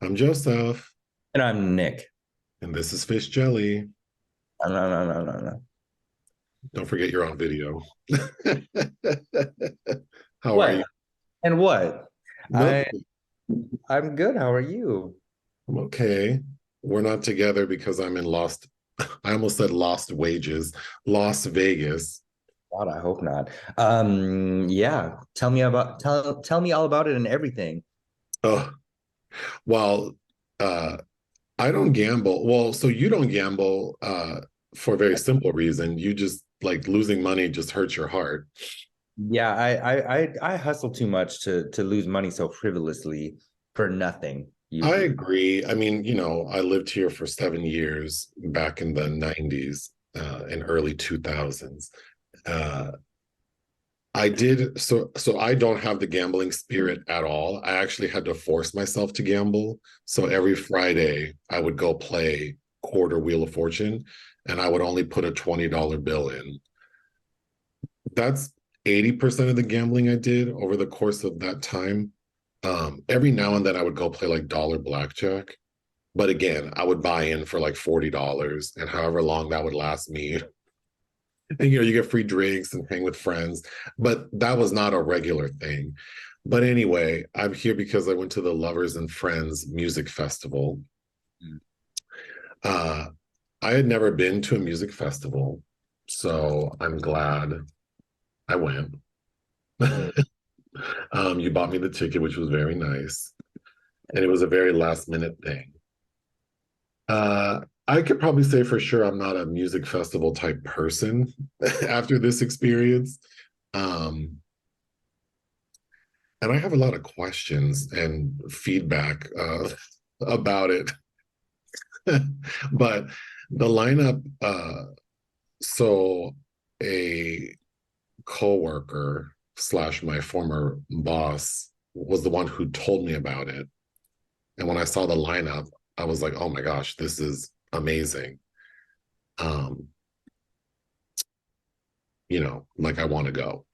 I'm Joseph, And I'm Nick. and this is Fish Jelly. No, no, no, no, no, no. Don't forget you're on video. How are you? What? And what? No, I I'm good. How are you? I'm okay. We're not together because I'm in Lost. I almost said Lost Wages, Las Vegas. God, I hope not. Yeah. Tell me all about it and everything. Oh, well, uh, I don't gamble. Well, so you don't gamble for a very simple reason. You just like losing money just hurts your heart. Yeah, I hustle too much to lose money so frivolously for nothing, I usually. agree. I mean, I lived here for 7 years back in the 90s and early 2000s. Uh, I did so I don't have the gambling spirit at all. I actually had to force myself to gamble. So every Friday I would go play quarter Wheel of Fortune and I would only put a $20 bill in. That's 80% of the gambling I did over the course of that time. Every now and then I would go play like dollar blackjack. But again, I would buy in for like $40 and however long that would last me. And you get free drinks and hang with friends. But that was not a regular thing. But anyway, I'm here because I went to the Lovers and Friends music festival. Mm. Uh, I had never been to a music festival, so I'm glad I went. Mm. You bought me the ticket, which was very nice. And it was a very last minute thing. I could probably say for sure I'm not a music festival type person after this experience. Um, and I have a lot of questions and feedback about it. But the lineup, so a coworker slash my former boss was the one who told me about it. And when I saw the lineup, I was like, oh my gosh, this is amazing. Um, like I want to go.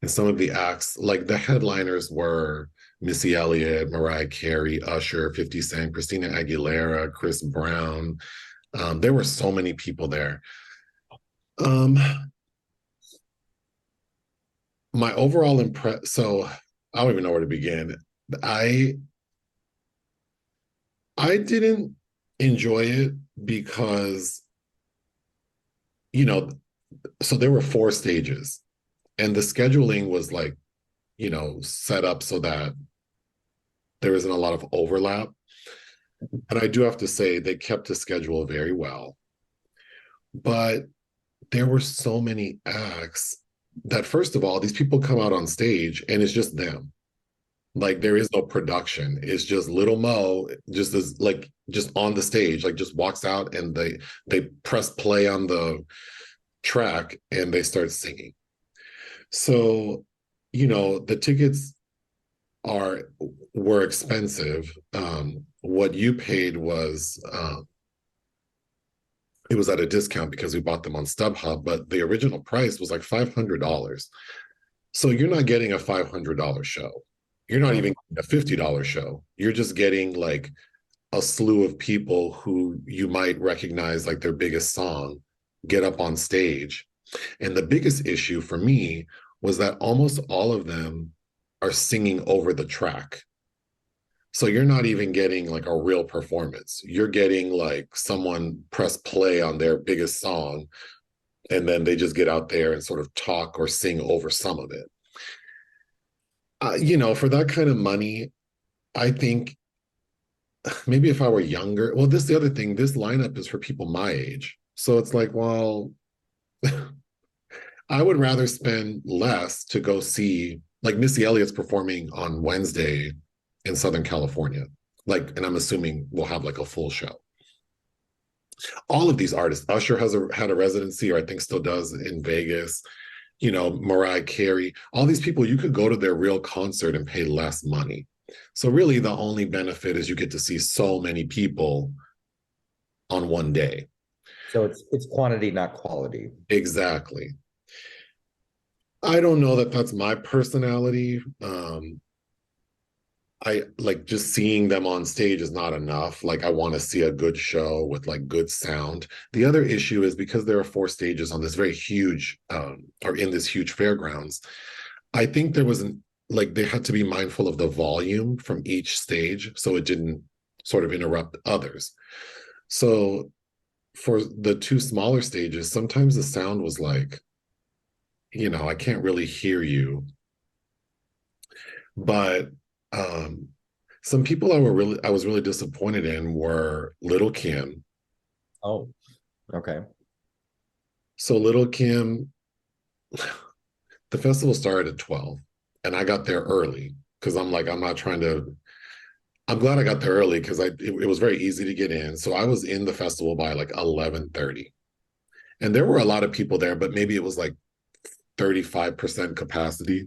And some of the acts, like the headliners were Missy Elliott, Mariah Carey, Usher, 50 Cent, Christina Aguilera, Chris Brown. There were so many people there. Um, my overall impression, so I don't even know where to begin. I I didn't enjoy it because, you know, so there were four stages and the scheduling was like, set up so that there isn't a lot of overlap. And I do have to say they kept the schedule very well. But there were so many acts that first of all, these people come out on stage and it's just them. Like there is no production. It's just little Mo just as like just on the stage, like just walks out and they press play on the track and they start singing. So, the tickets are were expensive. What you paid was it was at a discount because we bought them on StubHub, but the original price was like $500. So you're not getting a $500 show. You're not even getting a $50 show. You're just getting like a slew of people who you might recognize like their biggest song get up on stage. And the biggest issue for me was that almost all of them are singing over the track. So you're not even getting like a real performance. You're getting like someone press play on their biggest song and then they just get out there and sort of talk or sing over some of it. For that kind of money, I think maybe if I were younger, well, this is the other thing. This lineup is for people my age. So it's like, well, I would rather spend less to go see like Missy Elliott's performing on Wednesday in Southern California. Like, and I'm assuming we'll have like a full show. All of these artists, Usher had a residency, or I think still does in Vegas. Mariah Carey, all these people, you could go to their real concert and pay less money. So really the only benefit is you get to see so many people on one day. So it's quantity, not quality. Exactly. I don't know that that's my personality. I like just seeing them on stage is not enough. Like I want to see a good show with like good sound. The other issue is because there are four stages on this very huge or in this huge fairgrounds, I think there was an like they had to be mindful of the volume from each stage so it didn't sort of interrupt others. So for the two smaller stages, sometimes the sound was like, I can't really hear you. But um some people I was really disappointed in were Little Kim. Oh, okay. So Little Kim, the festival started at 12 and I got there early because I'm like, I'm glad I got there early because it was very easy to get in. So I was in the festival by like 11:30. And there were a lot of people there, but maybe it was like 35% capacity.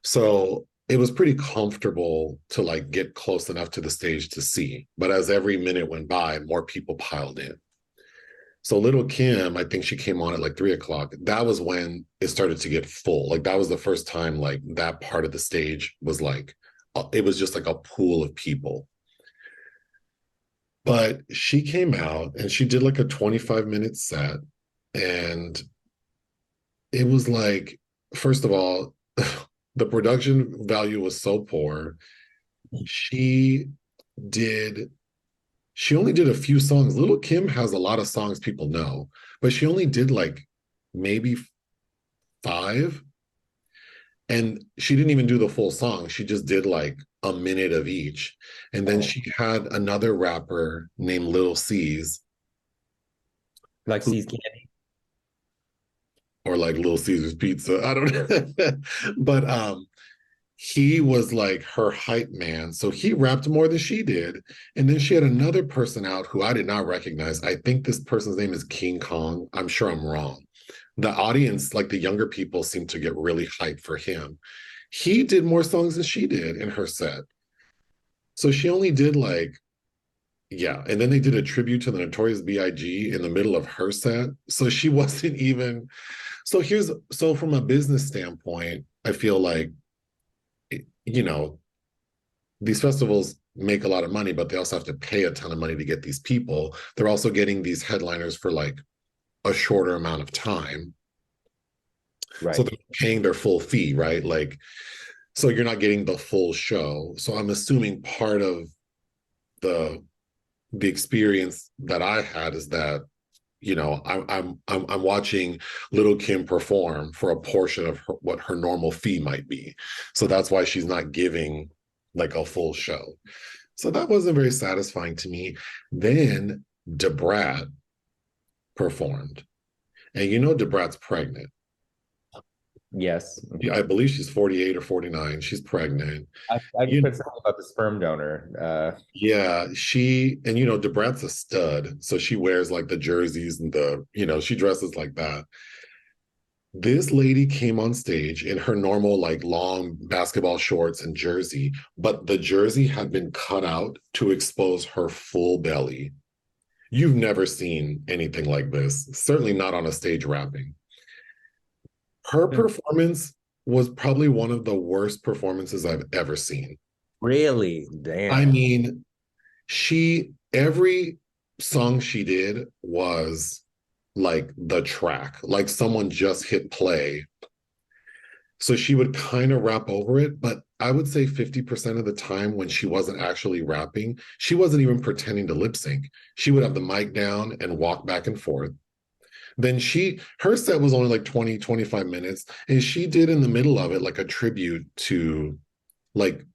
So it was pretty comfortable to like get close enough to the stage to see. But as every minute went by, more people piled in. So Little Kim, I think she came on at like 3 o'clock. That was when it started to get full. Like that was the first time like that part of the stage was like, it was just like a pool of people. But she came out and she did like a 25-minute set. And it was like, first of all, the production value was so poor. She did, she only did a few songs. Little Kim has a lot of songs people know, but she only did like maybe five. And she didn't even do the full song. She just did like a minute of each. And then Oh, she had another rapper named Lil C's, like who, C's Candy. or like Little Caesar's Pizza. I don't know. But he was like her hype man. So he rapped more than she did. And then she had another person out who I did not recognize. I think this person's name is King Kong. I'm sure I'm wrong. The audience, like the younger people, seemed to get really hyped for him. He did more songs than she did in her set. So she only did like, yeah. And then they did a tribute to the Notorious B.I.G. in the middle of her set. So she wasn't even. So from a business standpoint, I feel like, you know, these festivals make a lot of money, but they also have to pay a ton of money to get these people. They're also getting these headliners for like a shorter amount of time. So Right. they're paying their full fee, right? Like, so you're not getting the full show. So I'm assuming part of the the experience that I had is that, I'm watching Little Kim perform for a portion of what her normal fee might be. So that's why she's not giving like a full show. So that wasn't very satisfying to me. Then Debrat performed. And Debrat's pregnant. Yes. Yeah, I believe she's 48 or 49. She's pregnant. I just You read something about the sperm donor. Yeah, Debrat's a stud. So she wears like the jerseys and she dresses like that. This lady came on stage in her normal, like long basketball shorts and jersey, but the jersey had been cut out to expose her full belly. You've never seen anything like this, certainly not on a stage rapping. Her performance was probably one of the worst performances I've ever seen. Really? I Damn. mean, every song she did was like the track, like someone just hit play. So she would kind of rap over it, but I would say 50% of the time when she wasn't actually rapping, she wasn't even pretending to lip sync. She would have the mic down and walk back and forth. Then her set was only like 20, 25 minutes, and she did in the middle of it like a tribute to like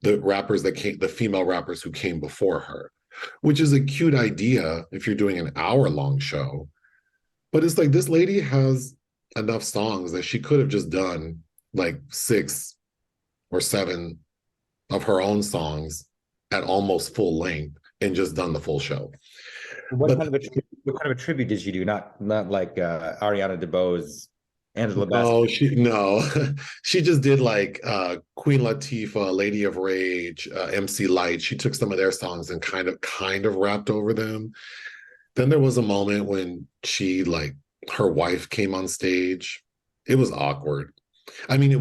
the female rappers who came before her, which is a cute idea if you're doing an hour-long show. But it's like this lady has enough songs that she could have just done like 6 or 7 of her own songs at almost full length and just done the full show. But What kind of a tribute did you do? Not like Ariana DeBose, Angela Bassett. no, she just did like Queen Latifah, Lady of Rage, MC Light. She took some of their songs and kind of rapped over them. Then there was a moment when her wife came on stage. It was awkward. I mean,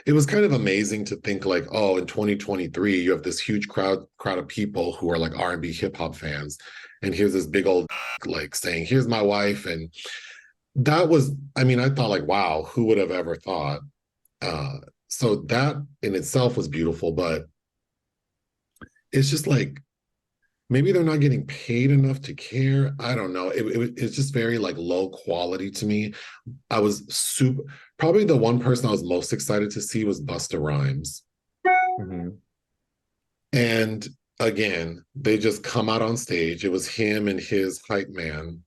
it was kind of amazing to think like, oh, in 2023, you have this huge crowd of people who are like R&B hip hop fans. And here's this big old like saying, here's my wife. And that was, I mean, I thought like, wow, who would have ever thought? Uh, so that in itself was beautiful, but it's just like maybe they're not getting paid enough to care. I don't know. It's just very like low quality to me. I was super, probably the one person I was most excited to see was Busta Rhymes. Mhm. And again, they just come out on stage. It was him and his hype man,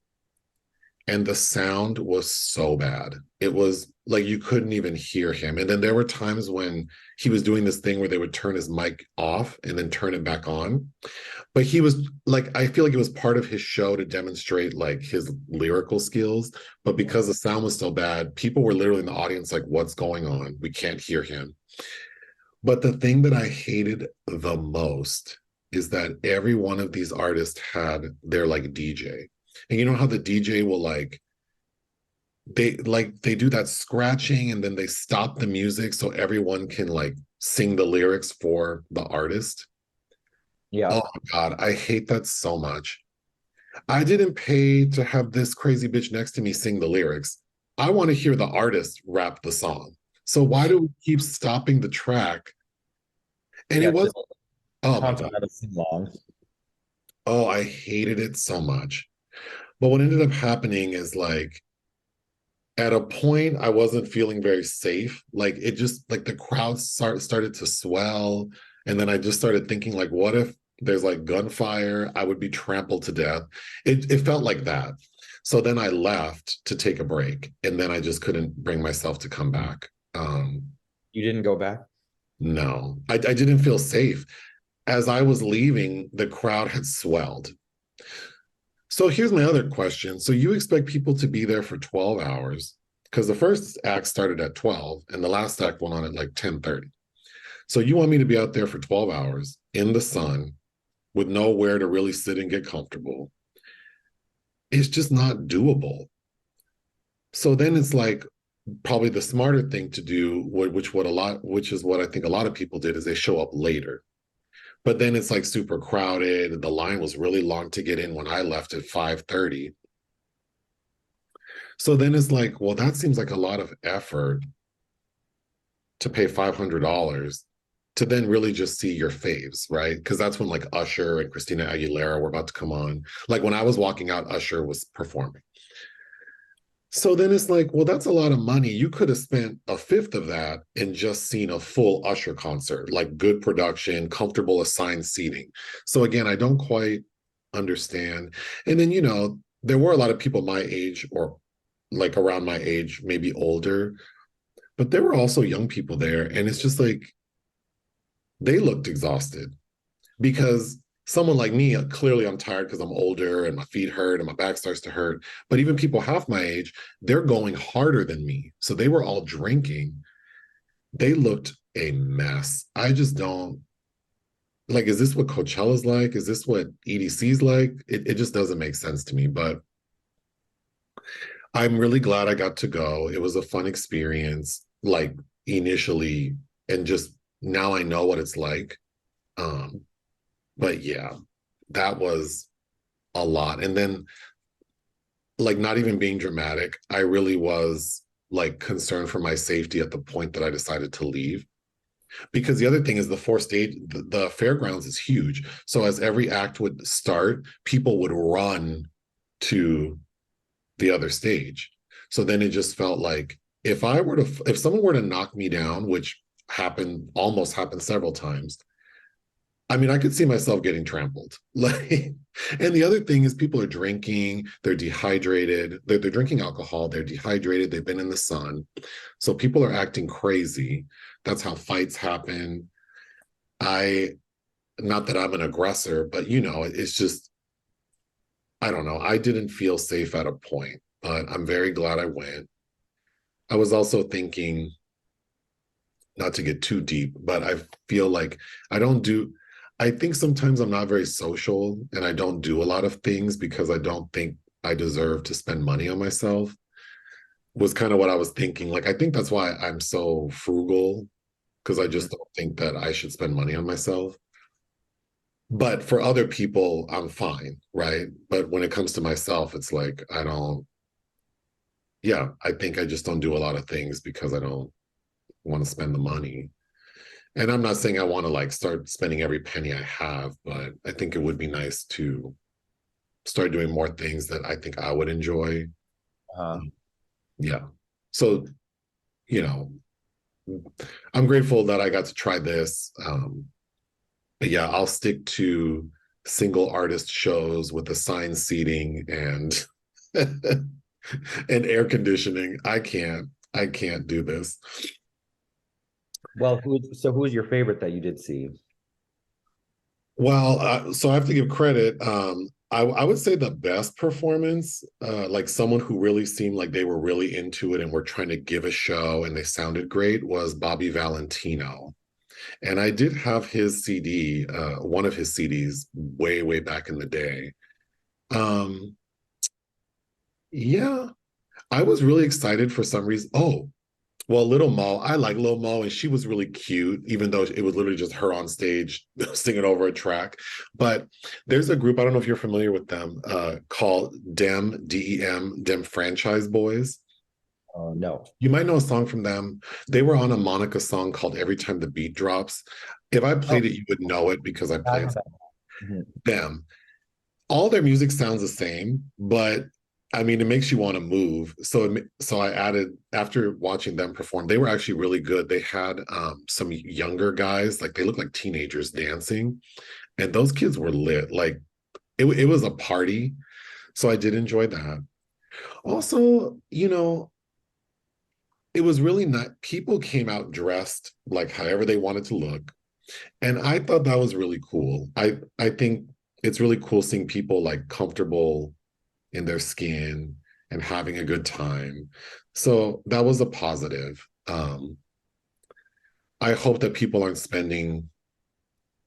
and the sound was so bad. It was like you couldn't even hear him. And then there were times when he was doing this thing where they would turn his mic off and then turn it back on. But he was like, I feel like it was part of his show to demonstrate like his lyrical skills. But because the sound was so bad, people were literally in the audience like, what's going on? We can't hear him. But the thing that I hated the most is that every one of these artists had their like DJ. And you know how the DJ will they do that scratching and then they stop the music so everyone can like sing the lyrics for the artist. Yeah. Oh my God, I hate that so much. I didn't pay to have this crazy bitch next to me sing the lyrics. I want to hear the artist rap the song. So why do we keep stopping the track? And Yeah. it was, oh my Taunt God. medicine long. Oh, I hated it so much. But what ended up happening is like at a point I wasn't feeling very safe. Like it just like the crowd started to swell. And then I just started thinking, like, what if there's like gunfire? I would be trampled to death. It felt like that. So then I left to take a break. And then I just couldn't bring myself to come back. You didn't go back? No, I didn't feel safe. As I was leaving, the crowd had swelled. So here's my other question. So you expect people to be there for 12 hours because the first act started at 12 and the last act went on at like 10:30. So you want me to be out there for 12 hours in the sun with nowhere to really sit and get comfortable. It's just not doable. So then it's like probably the smarter thing to do, which is what I think a lot of people did, is they show up later. But then it's like super crowded. The line was really long to get in when I left at 5:30. So then it's like, well, that seems like a lot of effort to pay $500 to then really just see your faves, right? Because that's when like Usher and Christina Aguilera were about to come on. Like when I was walking out, Usher was performing. So then it's like, well, that's a lot of money. You could have spent a fifth of that and just seen a full Usher concert, like good production, comfortable assigned seating. So again, I don't quite understand. And then, there were a lot of people my age or like around my age, maybe older, but there were also young people there. And it's just like they looked exhausted because someone like me, clearly I'm tired because I'm older and my feet hurt and my back starts to hurt. But even people half my age, they're going harder than me. So they were all drinking. They looked a mess. I just don't like, is this what Coachella's like? Is this what EDC's like? It just doesn't make sense to me. But I'm really glad I got to go. It was a fun experience, like initially, and just now I know what it's like. Um, but yeah, that was a lot. And then, like, not even being dramatic, I really was like concerned for my safety at the point that I decided to leave. Because the other thing is the fairgrounds is huge. So as every act would start, people would run to the other stage. So then it just felt like if someone were to knock me down, which almost happened several times, I mean, I could see myself getting trampled. Like, and the other thing is people are drinking, they're dehydrated, they're drinking alcohol, they're dehydrated, they've been in the sun. So people are acting crazy. That's how fights happen. I, not that I'm an aggressor, but it's just, I don't know. I didn't feel safe at a point, but I'm very glad I went. I was also thinking, not to get too deep, but I feel like I don't do, I think sometimes I'm not very social and I don't do a lot of things because I don't think I deserve to spend money on myself, was kind of what I was thinking. Like, I think that's why I'm so frugal. because I just don't think that I should spend money on myself. But for other people, I'm fine, right? But when it comes to myself, it's like I don't, yeah, I think I just don't do a lot of things because I don't want to spend the money. And I'm not saying I want to like start spending every penny I have, but I think it would be nice to start doing more things that I think I would enjoy. Uh, Yeah. So, you know, I'm grateful that I got to try this. But yeah, I'll stick to single artist shows with assigned seating and and air conditioning. I can't do this. well, who's your favorite that you did see? Well, so I have to give credit. I would say the best performance, like someone who really seemed like they were really into it and were trying to give a show and they sounded great, was Bobby Valentino. And I did have his CD, one of his CDs, way, way back in the day. Um, yeah, I was really excited for some reason. Oh, well, Little Mo, I like Little Mo, and she was really cute, even though it was literally just her on stage singing over a track. But there's a group, I don't know if you're familiar with them, called Dem Franchise Boys. No. You might know a song from them. They were on a Monica song called Every Time the Beat Drops. If I Oh, played it, you would know it because I I played know that. Mhm. them. All their music sounds the same, but I mean, it makes you want to move. So I added, after watching them perform, they were actually really good. They had some younger guys, like they looked like teenagers dancing, and those kids were lit. Like it was a party. So I did enjoy that. Also, it was really not, people came out dressed like however they wanted to look. And I thought that was really cool. I think it's really cool seeing people like comfortable in their skin and having a good time. So that was a positive. I hope that people aren't spending,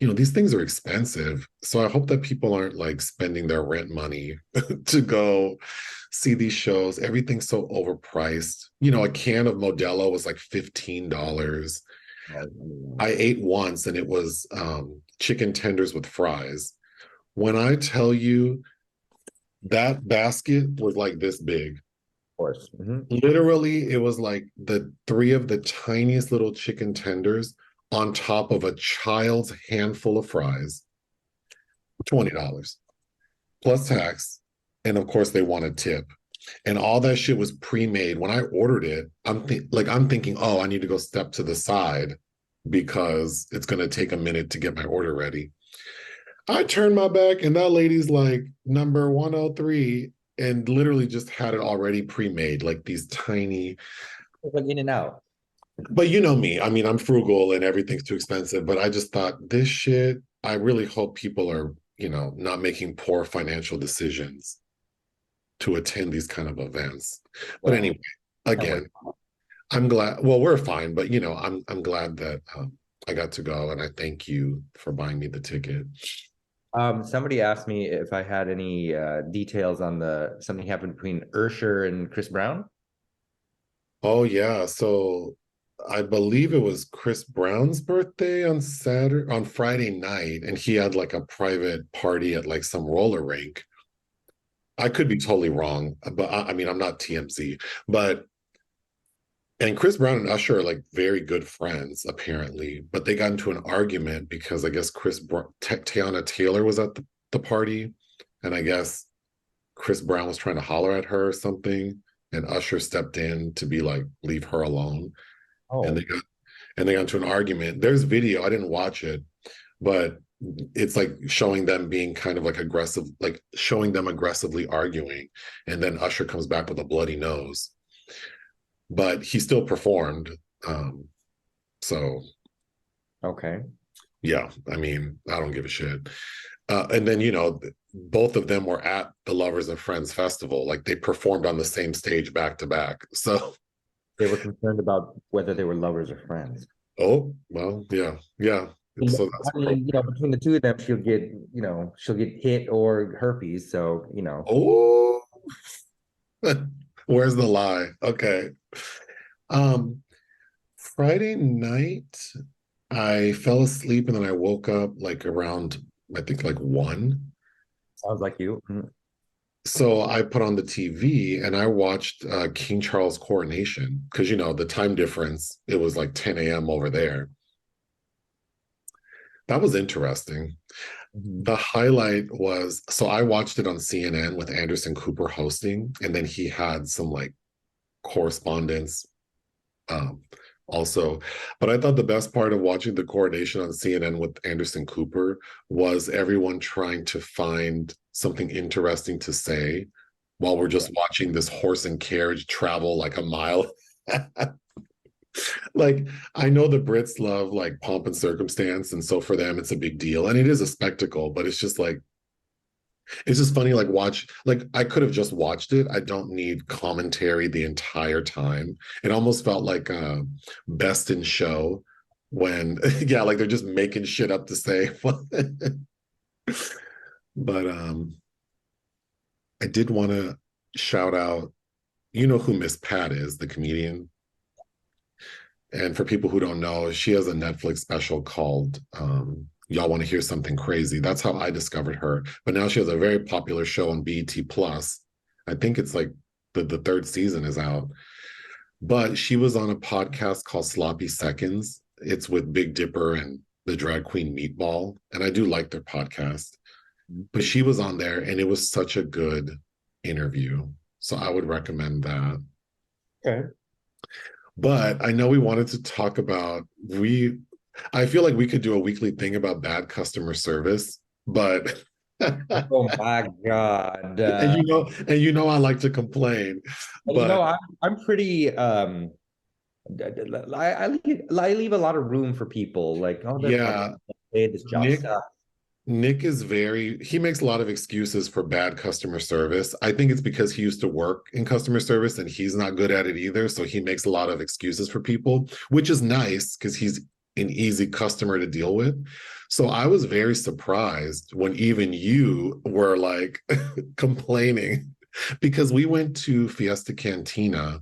these things are expensive. So I hope that people aren't like spending their rent money to go see these shows. Everything's so overpriced. A can of Modelo was like $15. I ate once and it was chicken tenders with fries. When I tell you that basket was like this big, Course. literally, it was like the three of the tiniest little chicken tenders on top of a child's handful of fries, $20 plus tax. And of course, they want a tip. And all that shit was pre-made. When I ordered it, I'm thinking, oh, I need to go step to the side because it's gonna take a minute to get my order ready. I turned my back, and that lady's like number 103, and literally just had it already pre-made, like these tiny. It's like in and out. But you know me. I mean, I'm frugal and everything's too expensive. But I just thought this shit. I really hope people are, not making poor financial decisions to attend these kind of events. But Well, anyway, can't wait. again, I'm glad. Well, we're fine, but I'm glad that I got to go, and I thank you for buying me the ticket. Somebody asked me if I had any details on the something happened between Ursher and Chris Brown. Oh yeah, so I believe it was Chris Brown's birthday on Friday night, and he had like a private party at like some roller rink. I could be totally wrong, but I mean I'm not TMZ, but and Chris Brown and Usher are like very good friends apparently, but they got into an argument because I guess Tiana Taylor was at the party, and I guess Chris Brown was trying to holler at her or something, and Usher stepped in to be like, leave her alone. And Oh, they got into an argument. There's video, I didn't watch it, but it's like showing them being kind of like aggressive, like showing them aggressively arguing. And then Usher comes back with a bloody nose. But he still performed. So okay. yeah, I mean, I don't give a shit. And then, both of them were at the Lovers and Friends Festival. Like they performed on the same stage back to back. So, They were concerned about whether they were lovers or friends. oh, well, yeah, yeah. So that's I mean, between the two of them, she'll get hit or herpes. So, oh, where's the lie? Okay. Um, Friday night, I fell asleep and then I woke up like around, I think like 1. Sounds like you. Mhm. So I put on the TV and I watched King Charles' coronation because, the time difference, it was like 10 a.m. over there. That was interesting. Mhm. The highlight was, so I watched it on CNN with Anderson Cooper hosting, and then he had some like correspondence um, also. But I thought the best part of watching the coronation on CNN with Anderson Cooper was everyone trying to find something interesting to say while we're just watching this horse and carriage travel like a mile. Like, I know the Brits love like pomp and circumstance, and so for them it's a big deal, and it is a spectacle. But it's just like it's just funny, like I could have just watched it. I don't need commentary the entire time. It almost felt like Best in Show when, yeah, like they're just making shit up to say. But I did want to shout out, you know who Miss Pat is, the comedian. And for people who don't know, she has a Netflix special called Y'all Want to Hear Something Crazy. That's how I discovered her. But now she has a very popular show on BET Plus. I think it's like the third season is out. But she was on a podcast called Sloppy Seconds. It's with Big Dipper and the drag queen Meatball. And I do like their podcast. But she was on there and it was such a good interview. So I would recommend that. Okay. But I know we wanted to talk about I feel like we could do a weekly thing about bad customer service, but and Oh my God. I like to complain, but I'm pretty I leave a lot of room for people like, oh, they're probably yeah, paid this job Nick stuff. Nick is he makes a lot of excuses for bad customer service. I think it's because he used to work in customer service and he's not good at it either. So he makes a lot of excuses for people, which is nice because he's an easy customer to deal with. So I was very surprised when even you were like complaining because we went to Fiesta Cantina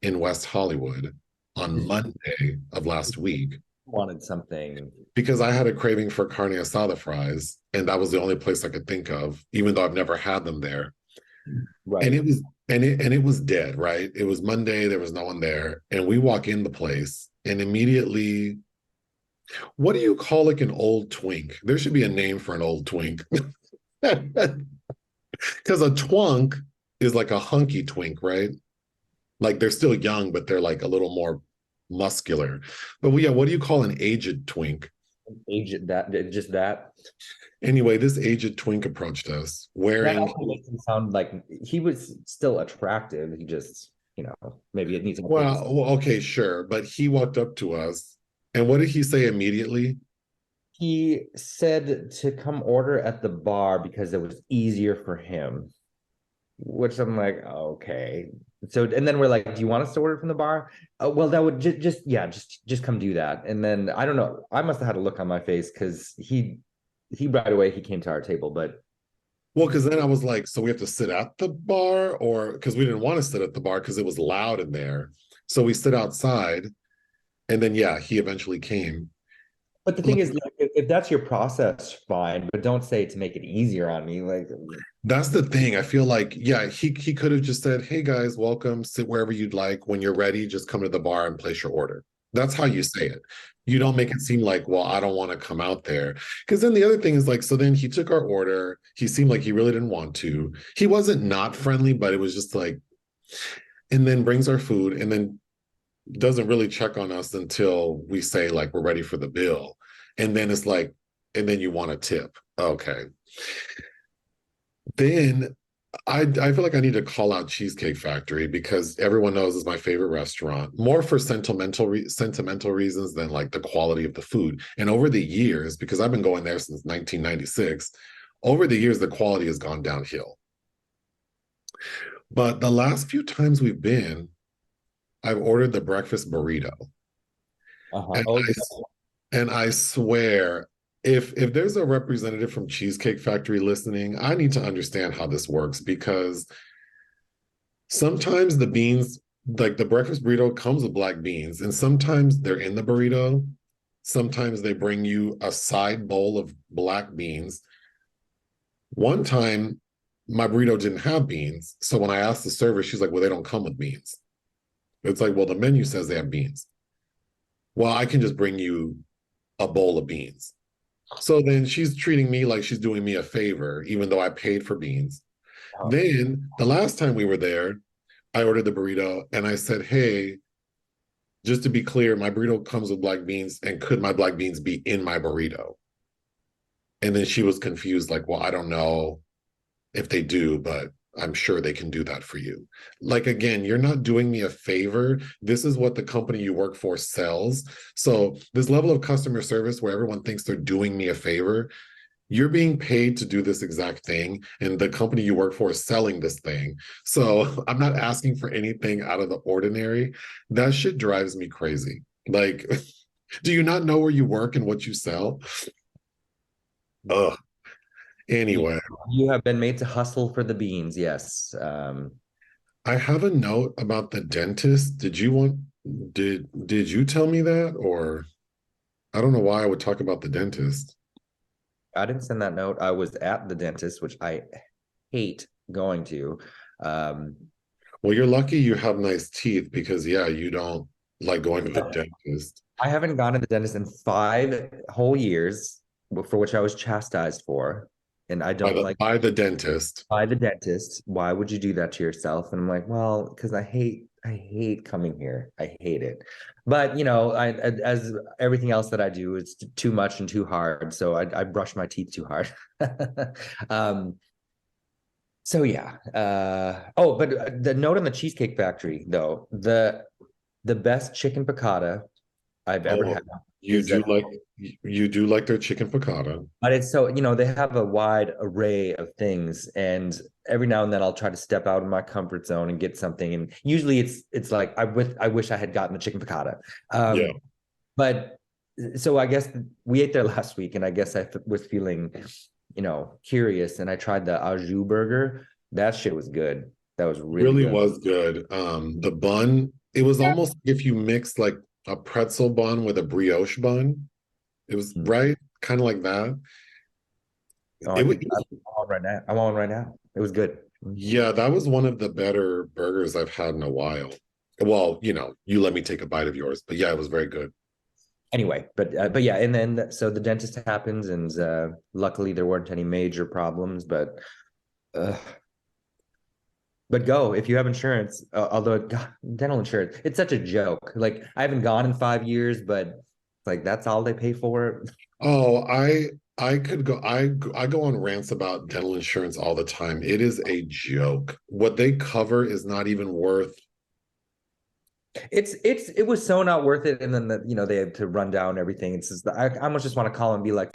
in West Hollywood on Monday of last week Wanted something. because I had a craving for carne asada fries, and that was the only place I could think of, even though I've never had them there. And Right. it was dead, right? It was Monday, there was no one there, and we walk in the place, and immediately, what do you call like an old twink? There should be a name for an old twink, because a twunk is like a hunky twink, right? Like they're still young, but they're like a little more muscular. But yeah, what do you call an aged twink? Agent that just that. Anyway, this aged twink approached us That wearing, also makes him sound like he was still attractive. He just, maybe it needs a focus. okay, sure. But he walked up to us. And what did he say immediately? He said to come order at the bar because it was easier for him, which I'm like, okay. So, and then we're like, do you want us to order from the bar? Well, that would yeah, just come do that. And then I don't know. I must have had a look on my face because he right away he came to our table, but Well, because then I was like, so we have to sit at the bar, or because we didn't want to sit at the bar because it was loud in there. So we stood outside. And then, yeah, he eventually came. but the thing is, like, if that's your process, fine. But don't say it to make it easier on me. Like, That's the thing. I feel like, yeah, he could have just said, "Hey guys, welcome. Sit wherever you'd like. When you're ready, just come to the bar and place your order." That's how you say it. You don't make it seem like, well, I don't want to come out there. Because then the other thing is like, so then he took our order. He seemed like he really didn't want to. He wasn't not friendly, but it was just like, and then brings our food and then doesn't really check on us until we say like we're ready for the bill. And then it's like, and then you want a tip. Okay. Then I feel like I need to call out Cheesecake Factory because everyone knows it's my favorite restaurant, more for sentimental reasons than like the quality of the food. And over the years, because I've been going there since 1996, over the years the quality has gone downhill. But the last few times we've been, I've ordered the breakfast burrito, uh-huh. and Oh, I swear, if there's a representative from Cheesecake Factory listening, I need to understand how this works because sometimes like the breakfast burrito comes with black beans, and sometimes they're in the burrito. Sometimes they bring you a side bowl of black beans. One time, my burrito didn't have beans. So when I asked the server, she's like, well, they don't come with beans. It's like, well, the menu says they have beans. Well, I can just bring you a bowl of beans. So then she's treating me like she's doing me a favor, even though I paid for beans. Oh, Then the last time we were there, I ordered the burrito and I said, hey, just to be clear, my burrito comes with black beans, and could my black beans be in my burrito? And then she was confused, like, well, I don't know if they do, but I'm sure they can do that for you. Like, again, you're not doing me a favor. This is what the company you work for sells. So, this level of customer service where everyone thinks they're doing me a favor, you're being paid to do this exact thing, and the company you work for is selling this thing. So, I'm not asking for anything out of the ordinary. That shit drives me crazy. Like, do you not know where you work and what you sell? Ugh. you, Anyway, you have been made to hustle for the beans. Yes. I have a note about the dentist. Did you tell me that, or I don't know why I would talk about the dentist. I didn't send that note. I was at the dentist, which I hate going to. Um, Well, you're lucky you have nice teeth because yeah, you don't like going to the dentist I haven't gone to the dentist in 5 whole years, for which I was chastised for. And I by don't the like by the dentist. by the dentist. Why would you do that to yourself? And I'm like, well, because I hate coming here. I hate it. But as everything else that I do, it's too much and too hard. So I brush my teeth too hard. um, so yeah. Oh, but the note on the Cheesecake Factory, though, the best chicken piccata I've ever Oh, had you is do that. like you do like their chicken piccata. But it's so, they have a wide array of things. And every now and then I'll try to step out of my comfort zone and get something. And usually it's like I wish I had gotten the chicken piccata. Yeah, But so I guess we ate there last week, and I guess I was feeling, curious. And I tried the au jus burger. That shit was good. That was really really good. was good. The bun, it was almost if you mixed like a pretzel bun with a brioche bun. It was right, kind of like that. Oh, It was, I'm on right now. I'm on right now. It was good. yeah, that was one of the better burgers I've had in a while. Well, you let me take a bite of yours, but yeah, it was very good. Anyway, but yeah, and then so the dentist happens, and luckily there weren't any major problems. Uh, but go if you have insurance. Although God, dental insurance, it's such a joke. Like I haven't gone in 5 years, but like that's all they pay for. Oh, I could go I go on rants about dental insurance all the time. It is a joke. What they cover is not even worth. It was so not worth it. And then they had to run down everything. It's just I almost just want to call and be like,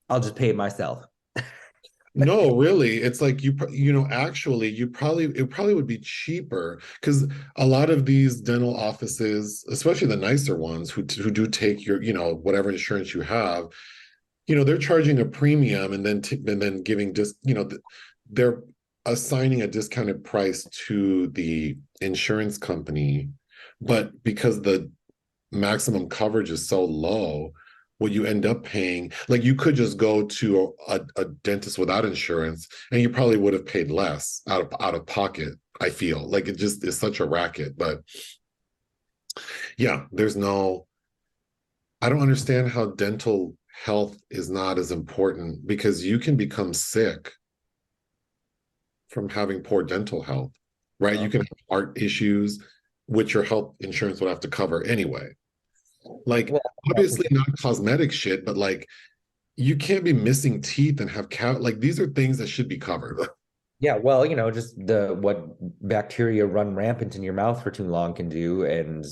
I'll just pay it myself. No, really. It's like actually it probably would be cheaper because a lot of these dental offices, especially the nicer ones who do take your, whatever insurance you have, they're charging a premium and then giving just, they're assigning a discounted price to the insurance company. But because the maximum coverage is so low, what you end up paying, like you could just go to a dentist without insurance and you probably would have paid less out of pocket. I feel like it just is such a racket. But yeah, I don't understand how dental health is not as important because you can become sick from having poor dental health, right? You Oh, can have heart issues, which your health insurance would have to cover anyway. Like, well, obviously not cosmetic shit, but like, you can't be missing teeth and have like, these are things that should be covered. yeah, well, just the what bacteria run rampant in your mouth for too long can do, and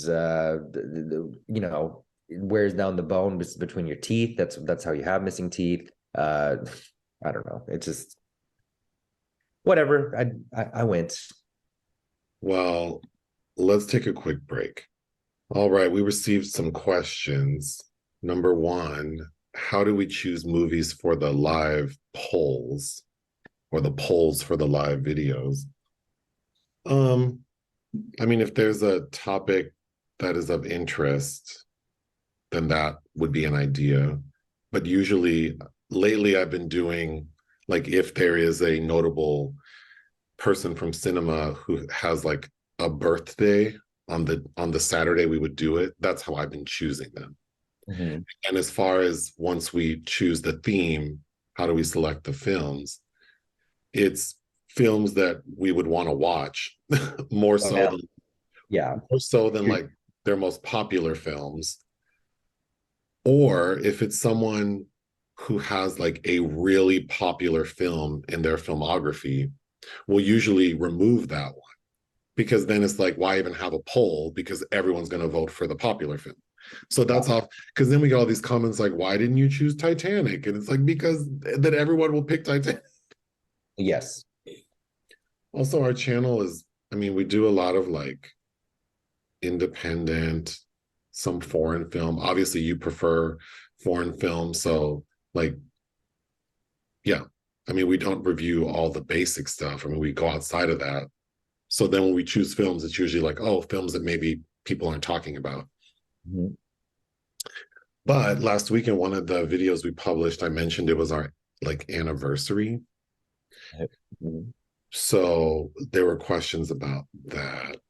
it wears down the bone between your teeth. That's how you have missing teeth. I don't know. It's just whatever. I went. Well, let's take a quick break. All right, we received some questions. Number one, how do we choose movies for the live polls or the polls for the live videos? Um, I mean, if there's a topic that is of interest, then that would be an idea. But usually, lately, I've been doing like if there is a notable person from cinema who has like a birthday on the Saturday we would do it. That's how I've been choosing them. Mhm. And as far as once we choose the theme, how do we select the films? It's films that we would want to watch more Oh, so yeah. than Yeah. like their most popular films. Or if it's someone who has like a really popular film in their filmography, we'll usually remove that one because then it's like, why even have a poll? Because everyone's going to vote for the popular film. So that's off. Because then we get all these comments like, why didn't you choose Titanic? And it's like, because then everyone will pick Titanic. Yes. Also, our channel is, I mean, we do a lot of like independent, some foreign film. Obviously, you prefer foreign film. So, like, yeah. I mean, we don't review all the basic stuff. I mean, we go outside of that. So then when we choose films, it's usually like, oh, films that maybe people aren't talking about. Mhm. But last week in one of the videos we published, I mentioned it was our like anniversary. Mhm. So there were questions about that,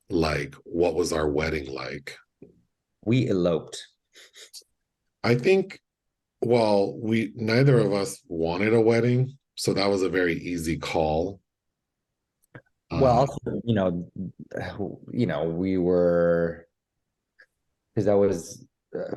like what was our wedding like? We eloped. I think, well, we neither of us wanted a wedding, so that was a very easy call. Well, Uh, also, we were because that was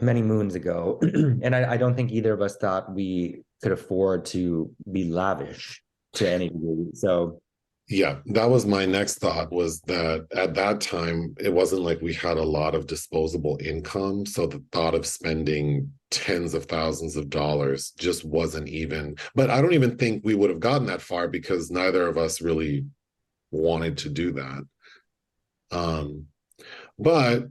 many moons ago, and I don't think either of us thought we could afford to be lavish to any degree. So, yeah, that was my next thought was that at that time, it wasn't like we had a lot of disposable income. So the thought of spending tens of thousands of dollars just wasn't even, but I don't even think we would have gotten that far because neither of us really wanted to do that. Um, but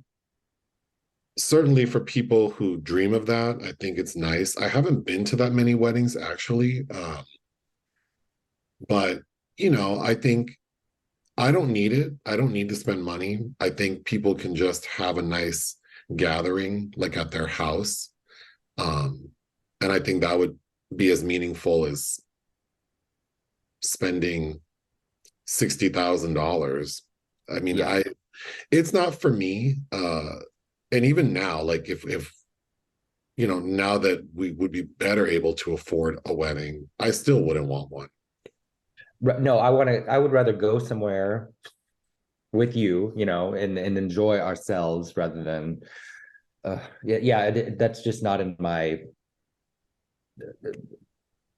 certainly for people who dream of that, I think it's nice. I haven't been to that many weddings actually. But I think I don't need it. I don't need to spend money. I think people can just have a nice gathering like at their house. Um, and I think that would be as meaningful as spending $60,000. I mean, yeah. it's not for me. And even now, like if now that we would be better able to afford a wedding, I still wouldn't want one. No, I would rather go somewhere with you, and enjoy ourselves rather than, that's just not in my,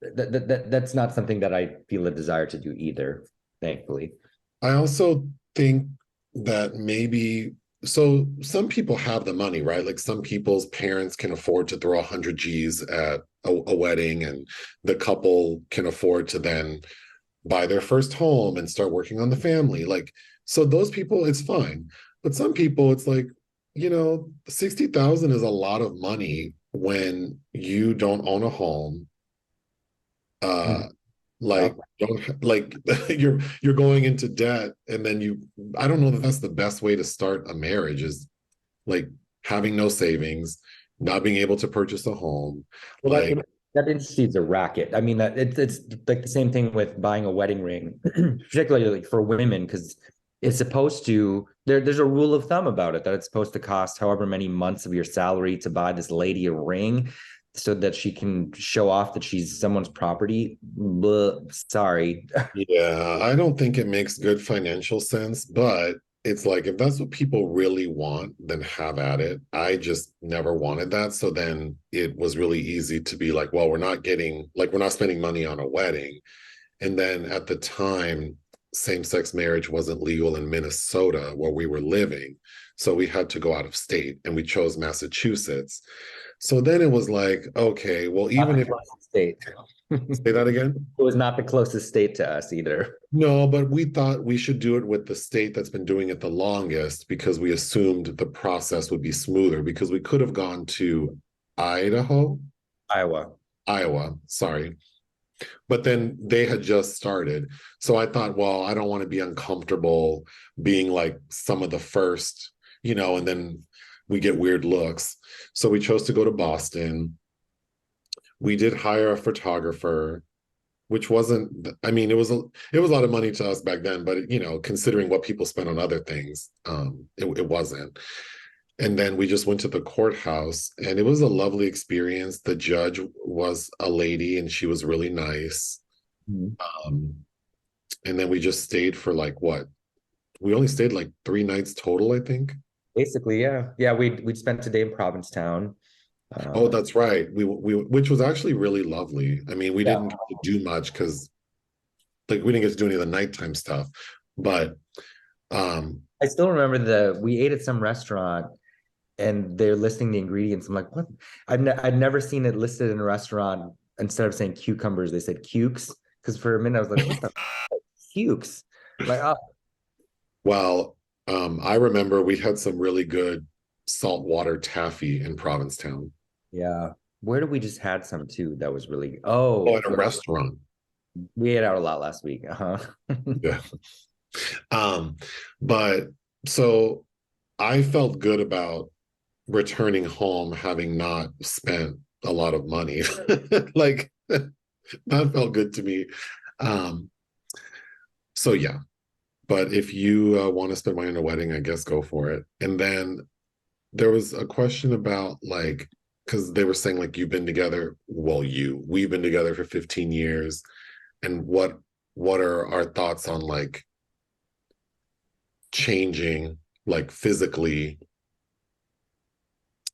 that's not something that I feel a desire to do either, thankfully. I also think that maybe so some people have the money, right? Like some people's parents can afford to throw 100 G's at a wedding, and the couple can afford to then buy their first home and start working on the family. Like, so those people, it's fine. But some people, it's like, 60,000 is a lot of money when you don't own a home. Uh, Mhm. like Well, don't like you're going into debt, and then I don't know that that's the best way to start a marriage is like having no savings, not being able to purchase a home. well, Like, that institutes a racket. I mean, that it's like the same thing with buying a wedding ring, particularly like for women, because it's supposed to. There's a rule of thumb about it that it's supposed to cost however many months of your salary to buy this lady a ring, so that she can show off that she's someone's property. Sorry. yeah, I don't think it makes good financial sense, but it's like if that's what people really want, then have at it. I just never wanted that. So then it was really easy to be like, well, we're not spending money on a wedding. And then at the time, same-sex marriage wasn't legal in Minnesota where we were living. So we had to go out of state and we chose Massachusetts. So then it was like, okay, well, Not even the if closest state. say that again. It was not the closest state to us either. No, but we thought we should do it with the state that's been doing it the longest because we assumed the process would be smoother because we could have gone to Idaho, Iowa. Iowa, sorry. But then they had just started. So I thought, well, I don't want to be uncomfortable being like some of the first, and then we get weird looks. So we chose to go to Boston. We did hire a photographer, which wasn't, I mean, it was a lot of money to us back then, but considering what people spend on other things, it wasn't. And then we just went to the courthouse, and it was a lovely experience. The judge was a lady, and she was really nice. Mhm. Um, and then we just stayed for like what? We only stayed like 3 nights total, I think. Basically, yeah. Yeah, we'd spent a day in Provincetown. Oh, Uh, that's right. We which was actually really lovely. I mean, we yeah. didn't get to do much because like we didn't get to do any of the nighttime stuff, but um, I still remember we ate at some restaurant and they're listing the ingredients. I'm like, what? I'd never seen it listed in a restaurant. Instead of saying cucumbers, they said cukes. Because for a minute I was like, what the cukes? Like, oh well, I remember we had some really good saltwater taffy in Provincetown. yeah. Where did we just had some too? That was really Oh, oh at a restaurant. we ate out a lot last week. Uh-huh. Yeah. Um, but so I felt good about returning home having not spent a lot of money. Like that felt good to me. Um, so yeah, but if you want to spend money on a wedding, I guess go for it. And then there was a question about like, because they were saying like you've been together, well, we've been together for 15 years, and what are our thoughts on like changing like physically?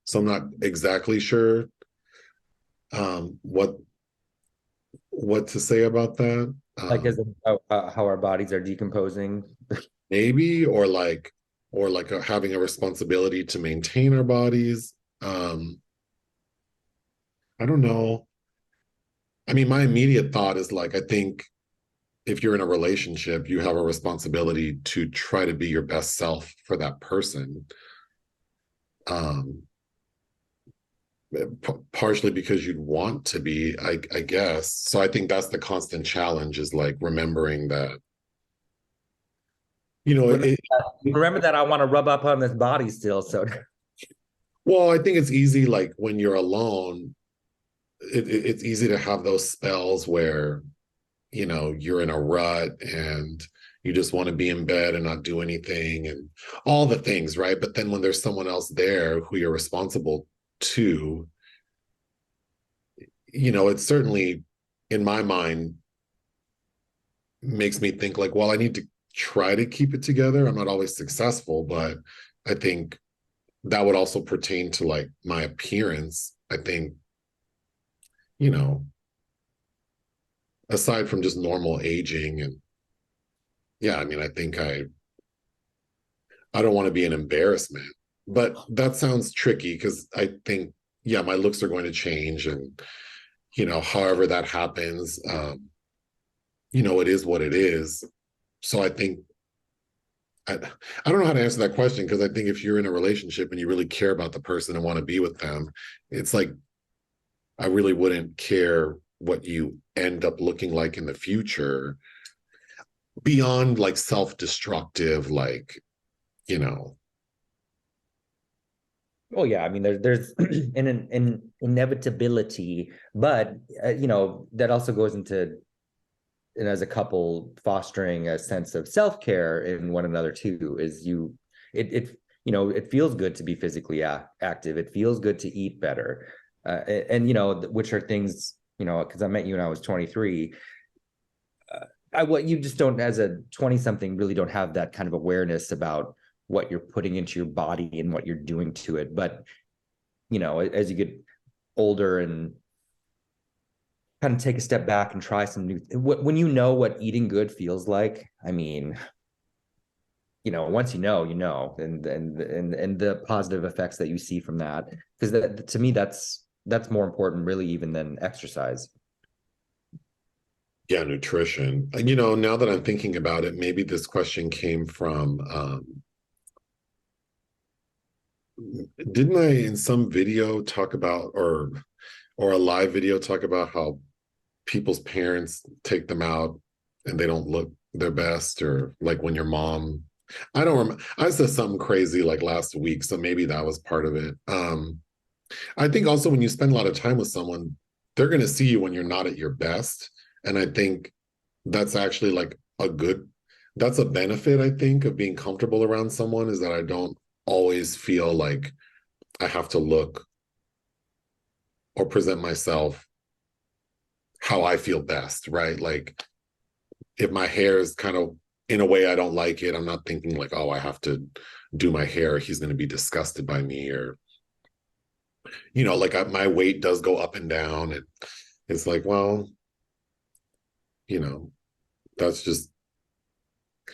So I'm not exactly sure what to say about that. Like as how our bodies are decomposing. Maybe having a responsibility to maintain our bodies. I don't know. I mean, my immediate thought is like I think if you're in a relationship, you have a responsibility to try to be your best self for that person. Um, Partially because you'd want to be, I guess. So I think that's the constant challenge is like remembering that, you know, Remember it, remember that I want to rub up on this body still. So well, I think it's easy like when you're alone, it's easy to have those spells where, you're in a rut and you just want to be in bed and not do anything and all the things, right? But then when there's someone else there who you're responsible to, it certainly, in my mind, makes me think like, well, I need to try to keep it together. I'm not always successful, but I think that would also pertain to like my appearance. I think, you know, aside from just normal aging and yeah, I mean, I think I don't want to be an embarrassment, but that sounds tricky because I think, yeah, my looks are going to change and, however that happens, it is what it is. So I think I don't know how to answer that question because I think if you're in a relationship and you really care about the person and want to be with them, it's like I really wouldn't care what you end up looking like in the future beyond like self-destructive, like, you know. oh yeah, I mean there's an inevitability, but that also goes into and as a couple fostering a sense of self-care in one another too is it feels good to be physically active. It feels good to eat better. And which are things, because I met you when I was 23. What you just don't as a 20 something really don't have that kind of awareness about what you're putting into your body and what you're doing to it. But as you get older and kind of take a step back and try some new when you know what eating good feels like. I mean, once and the positive effects that you see from that, because that to me that's more important really even than exercise. Yeah, nutrition. Now that I'm thinking about it, maybe this question came from didn't I in some video talk about or a live video talk about how people's parents take them out and they don't look their best, or like when your mom, I don't remember, I said something crazy like last week, so maybe that was part of it. I think also when you spend a lot of time with someone, they're going to see you when you're not at your best. And I think that's actually like that's a benefit, I think, of being comfortable around someone, is that I don't always feel like I have to look or present myself how I feel best, right? Like if my hair is kind of in a way I don't like it, I'm not thinking like, oh, I have to do my hair. He's going to be disgusted by me, or like my weight does go up and down, and it's like, well, you know, that's just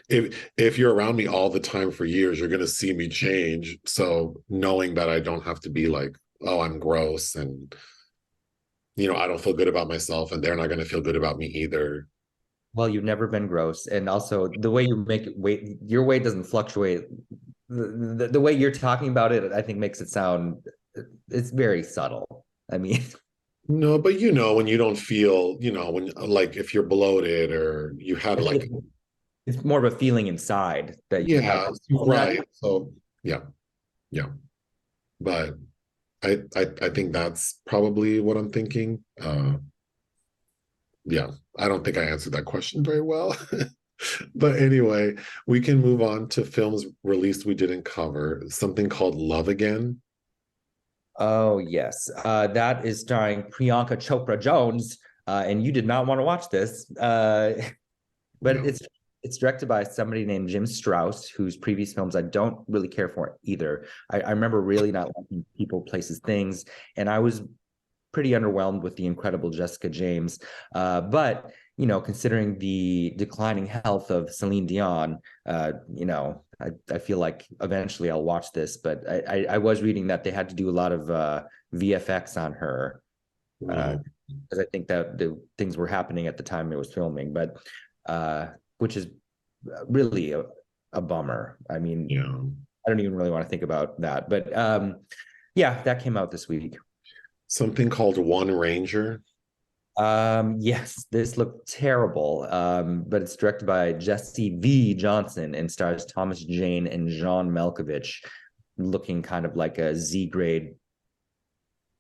if you're around me all the time for years, you're going to see me change. So knowing that I don't have to be like, oh, I'm gross, and I don't feel good about myself, and they're not going to feel good about me either. Well, you've never been gross. And also the way you make it weight, your weight doesn't fluctuate. The way you're talking about it, I think makes it sound, it's very subtle. I mean, No, but when you don't feel, when like if you're bloated or you had I think like, it's more of a feeling inside that you have. yeah, right. So yeah, yeah. But I think that's probably what I'm thinking. Yeah, I don't think I answered that question very well. But anyway, we can move on to films released we didn't cover. Something called Love Again. Oh, yes. That is starring Priyanka Chopra Jones. And you did not want to watch this. But No. it's directed by somebody named Jim Strauss, whose previous films I don't really care for either. I remember really not liking People, Places, Things, and I was pretty underwhelmed with the incredible Jessica James. But considering the declining health of Celine Dion, I feel like eventually I'll watch this. But I was reading that they had to do a lot of VFX on her No. because I think that the things were happening at the time it was filming, but which is really a bummer. I mean, Yeah. I don't even really want to think about that. But yeah, that came out this week. Something called One Ranger. Yes, this looked terrible. But it's directed by Jesse V. Johnson and stars Thomas Jane and John Malkovich, looking kind of like a Z grade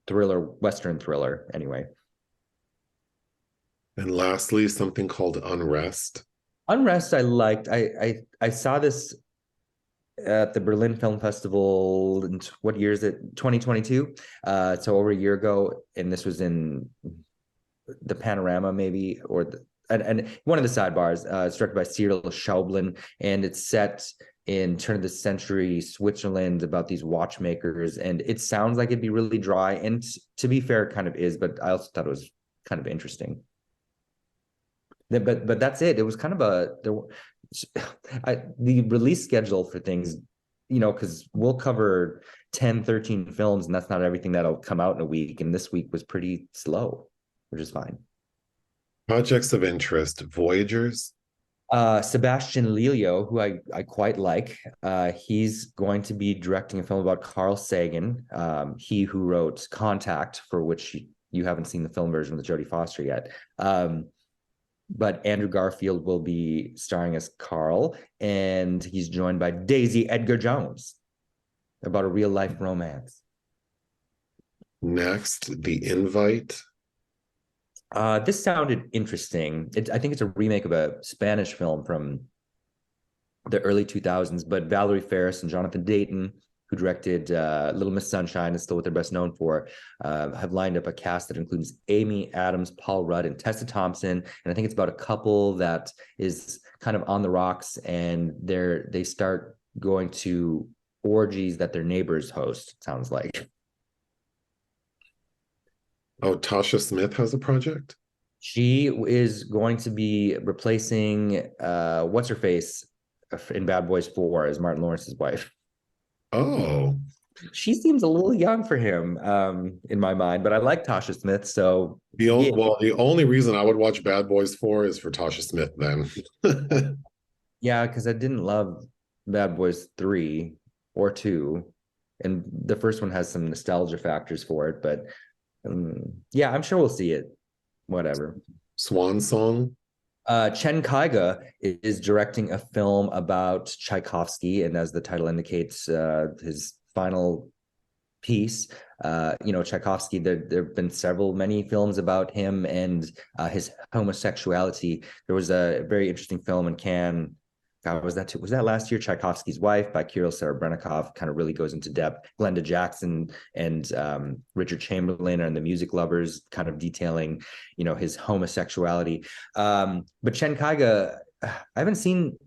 thriller, Western thriller, anyway. And lastly, something called Unrest. Unrest, I liked. I saw this at the Berlin Film Festival. In what year is it? 2022. So over a year ago, and this was in the Panorama, maybe, or and one of the sidebars. It's directed by Cyril Schaublin, and it's set in turn of the century Switzerland about these watchmakers. And it sounds like it'd be really dry, and to be fair, it kind of is. But I also thought it was kind of interesting. But that's it. It was kind of the release schedule for things, because we'll cover 10, 13 films, and that's not everything that'll come out in a week. And this week was pretty slow, which is fine. Projects of Interest, Voyagers. Sebastian Lelio, who I quite like, he's going to be directing a film about Carl Sagan, he who wrote Contact, for which you haven't seen the film version with Jodie Foster yet. But Andrew Garfield will be starring as Carl, and he's joined by Daisy Edgar Jones about a real life romance. Next, The Invite. This sounded interesting. I think it's a remake of a Spanish film from the early 2000s, but Valerie Faris and Jonathan Dayton, who directed Little Miss Sunshine, is still what they're best known for, have lined up a cast that includes Amy Adams, Paul Rudd, and Tessa Thompson. And I think it's about a couple that is kind of on the rocks, and they start going to orgies that their neighbors host, it sounds like. Oh, Tasha Smith has a project? She is going to be replacing what's her face in Bad Boys 4 as Martin Lawrence's wife. Oh. She seems a little young for him, in my mind, but I like Tasha Smith, so yeah. Well, the only reason I would watch Bad Boys 4 is for Tasha Smith then. Yeah, because I didn't love Bad Boys 3 or 2, and the first one has some nostalgia factors for it, but yeah, I'm sure we'll see it. Whatever. Swan Song. Chen Kaiga is directing a film about Tchaikovsky, and as the title indicates, his final piece. Tchaikovsky, there have been many films about him and his homosexuality. There was a very interesting film in Cannes. God, was that last year? Tchaikovsky's Wife by Kirill Serebrennikov kind of really goes into depth. Glenda Jackson and Richard Chamberlain and the Music Lovers, kind of detailing, his homosexuality. But Chen Kaiga, I haven't seen.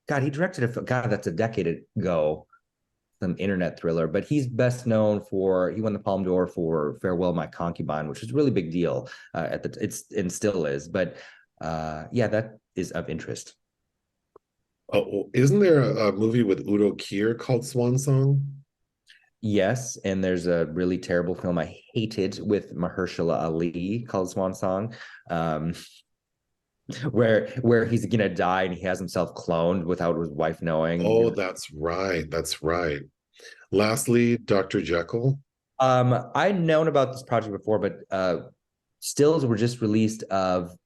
God, he directed God, that's a decade ago, some internet thriller, but he's best known for he won the Palme d'Or for Farewell My Concubine, which was a really big deal and still is. But yeah, that is of interest. Oh, isn't there a movie with Udo Kier called Swan Song? Yes, and there's a really terrible film I hated with Mahershala Ali called Swan Song, um, where he's gonna die and he has himself cloned without his wife knowing. Oh, that's right. That's right. Lastly, Dr. Jekyll. I'd known about this project before, but stills were just released of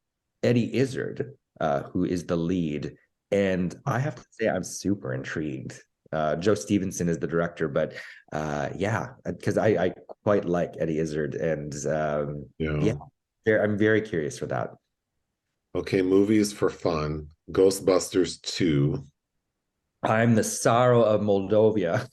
Eddie Izzard, who is the lead. And I have to say, I'm super intrigued. Joe Stevenson is the director, but yeah, because I quite like Eddie Izzard. And Yeah. yeah, I'm very curious for that. Okay, movies for fun. Ghostbusters 2. I'm the Sorrow of Moldova.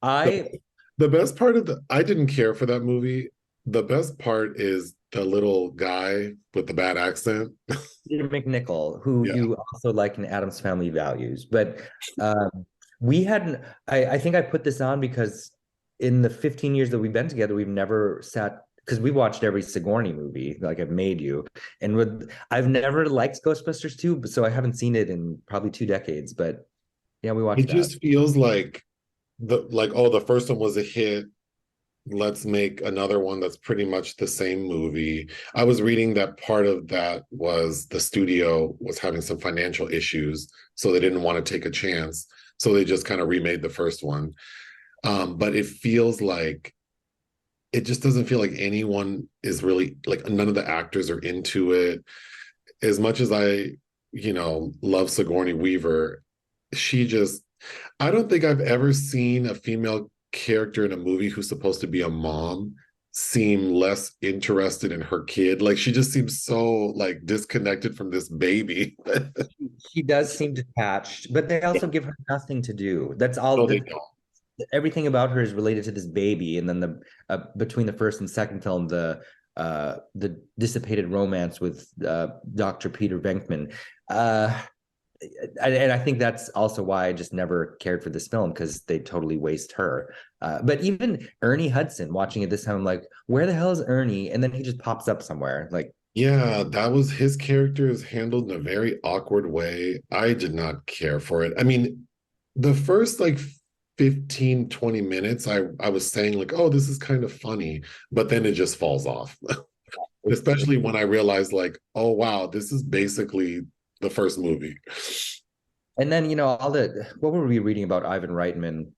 I The, the best part of I didn't care for that movie. The best part is the little guy with the bad accent. Peter McNichol, who Yeah. you also like in Adam's Family Values. But we hadn't, I think I put this on because in the 15 years that we've been together, we've never sat, because we watched every Sigourney movie, like I've made you. And I've never liked Ghostbusters 2, so I haven't seen it in probably 2 decades. But yeah, we It watched that. just feels like oh, the first one was a hit. Let's make another one that's pretty much the same movie. I was reading that part of that was the studio was having some financial issues, so they didn't want to take a chance. So they just kind of remade the first one. But it feels like it just doesn't feel like anyone is really like none of the actors are into it. As much as I, love Sigourney Weaver, she just I don't think I've ever seen a female character in a movie who's supposed to be a mom seem less interested in her kid. Like she just seems so like disconnected from this baby. She does seem detached, but they also give her nothing to do. That's all. No, they don't. Everything about her is related to this baby, and then the between the first and second film, the dissipated romance with Dr. Peter Venkman. And I think that's also why I just never cared for this film, because they totally waste her. But even Ernie Hudson, watching it this time, I'm like, where the hell is Ernie? And then he just pops up somewhere. Like, Yeah, that was his character is handled in a very awkward way. I did not care for it. I mean, the first like 15, 20 minutes, I was saying like, oh, this is kind of funny, but then it just falls off. Especially when I realized like, oh wow, this is basically the first movie. and then all the what were we reading about Ivan Reitman?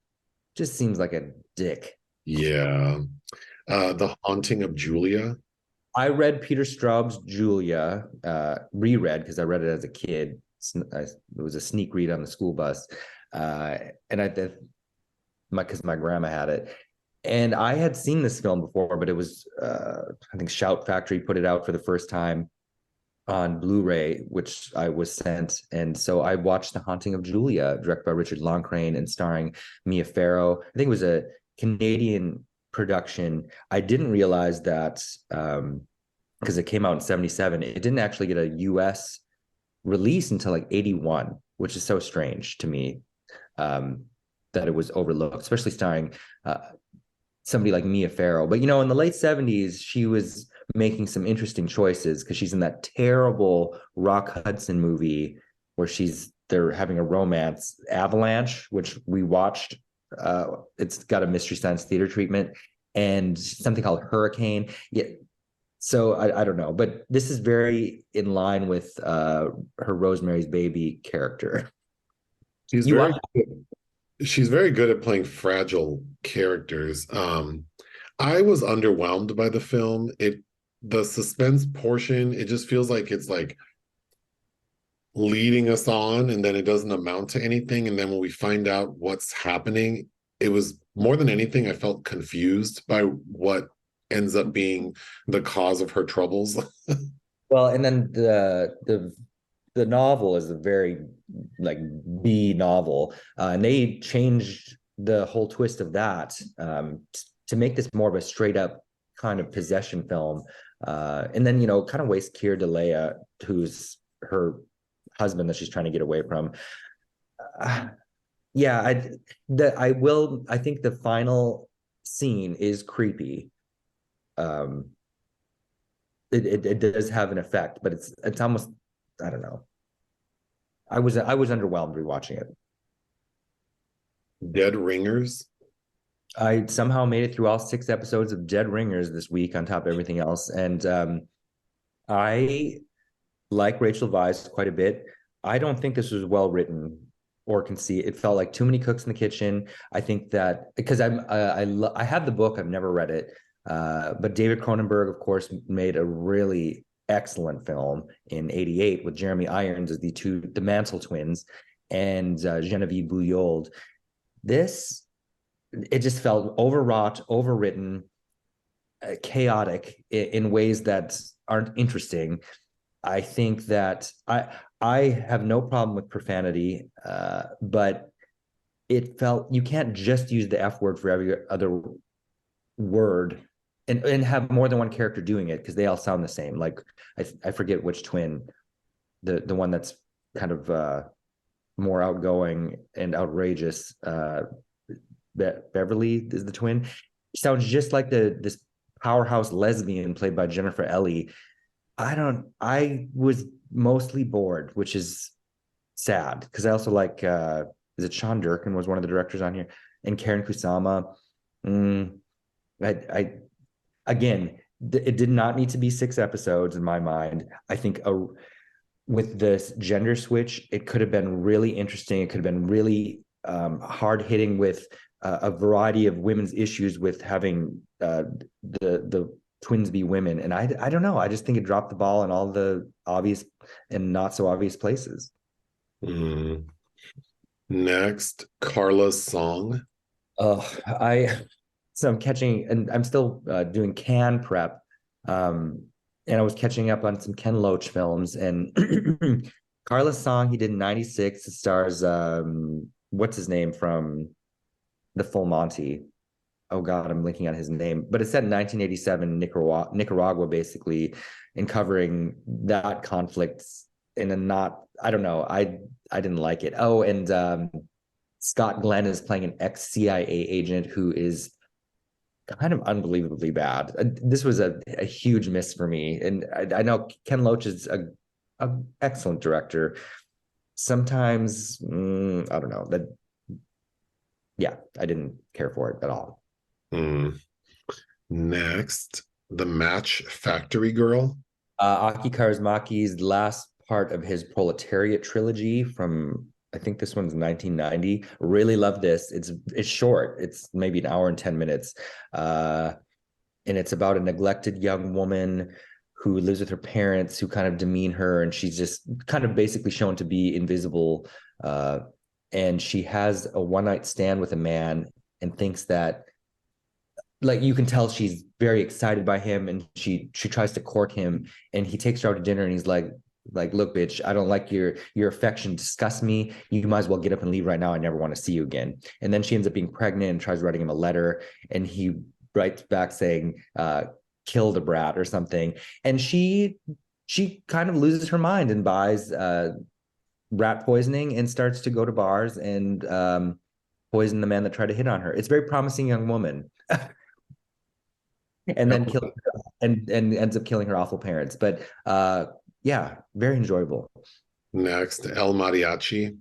Just seems like a dick. Yeah. The Haunting of Julia. I read Peter Straub's Julia, reread because I read it as a kid. It was a sneak read on the school bus, and because my grandma had it, and I had seen this film before, but it was I think Shout Factory put it out for the first time on Blu-ray, which I was sent, and so I watched The Haunting of Julia, directed by Richard Loncraine and starring Mia Farrow. I think it was a Canadian production. I didn't realize that because it came out in 77, it didn't actually get a US release until like 81, which is so strange to me, that it was overlooked, especially starring somebody like Mia Farrow. But in the late 70s, she was making some interesting choices, because she's in that terrible Rock Hudson movie where they're having a romance, Avalanche, which we watched. It's got a Mystery Science Theater treatment, and something called Hurricane. Yeah. So I don't know, but this is very in line with her Rosemary's Baby character. She's You very watch good. She's very good at playing fragile characters. I was underwhelmed by the film. the suspense portion, it just feels like it's like leading us on and then it doesn't amount to anything. And then when we find out what's happening, it was more than anything, I felt confused by what ends up being the cause of her troubles. Well, and then the novel is a very like B novel, and they changed the whole twist of that to make this more of a straight up kind of possession film, and then kind of waste Keir Dullea, who's her husband that she's trying to get away from. Yeah, I think the final scene is creepy. Um, it does have an effect, but it's almost, I don't know. I was underwhelmed rewatching it. Dead Ringers. I somehow made it through all 6 episodes of Dead Ringers this week on top of everything else, and I like Rachel Weisz quite a bit. I don't think this was well written or conceived. It felt like too many cooks in the kitchen. I think that because I have the book, I've never read it, but David Cronenberg, of course, made a really excellent film in '88 with Jeremy Irons as the Mansell twins and Genevieve Bouillard. It just felt overwrought, overwritten, chaotic in ways that aren't interesting. I think that I have no problem with profanity, but it felt you can't just use the F word for every other word and have more than one character doing it because they all sound the same. Like I forget which twin, the one that's kind of more outgoing and outrageous. Beverly is the twin. She sounds just like this powerhouse lesbian played by Jennifer Ellie. I was mostly bored, which is sad because I also like is it Sean Durkin was one of the directors on here, and Karen Kusama. I again, it did not need to be 6 episodes in my mind. I think with this gender switch, it could have been really interesting. It could have been really hard hitting with a variety of women's issues with having the twins be women. And I don't know. I just think it dropped the ball in all the obvious and not so obvious places. Mm. Next, Carla's Song. So I'm catching, and I'm still doing Cannes prep. And I was catching up on some Ken Loach films, and Carla's Song he did in '96. It stars what's his name from The Full Monty. Oh God, I'm blinking on his name. But it's set in 1987 Nicaragua, basically, and covering that conflict in a not, I don't know. I didn't like it. Oh, and Scott Glenn is playing an ex-CIA agent who is kind of unbelievably bad. This was a huge miss for me. And I know Ken Loach is a excellent director. Sometimes, I don't know, that, yeah, I didn't care for it at all. Next, The Match Factory Girl. Aki Kaurismäki's last part of his Proletariat trilogy from, I think this one's 1990. Really love this. It's short. It's maybe an hour and 10 minutes. And it's about a neglected young woman who lives with her parents who kind of demean her, and she's just kind of basically shown to be invisible. And she has a one-night stand with a man and thinks that, like, you can tell she's very excited by him, and she tries to court him, and he takes her out to dinner, and he's like, look, bitch, I don't like your affection, disgusts me. You might as well get up and leave right now. I never want to see you again. And then she ends up being pregnant and tries writing him a letter, and he writes back saying, kill the brat or something. And she kind of loses her mind and buys rat poisoning and starts to go to bars and poison the man that tried to hit on her. It's a very promising young woman. And then and ends up killing her awful parents. But yeah, very enjoyable. Next, El Mariachi.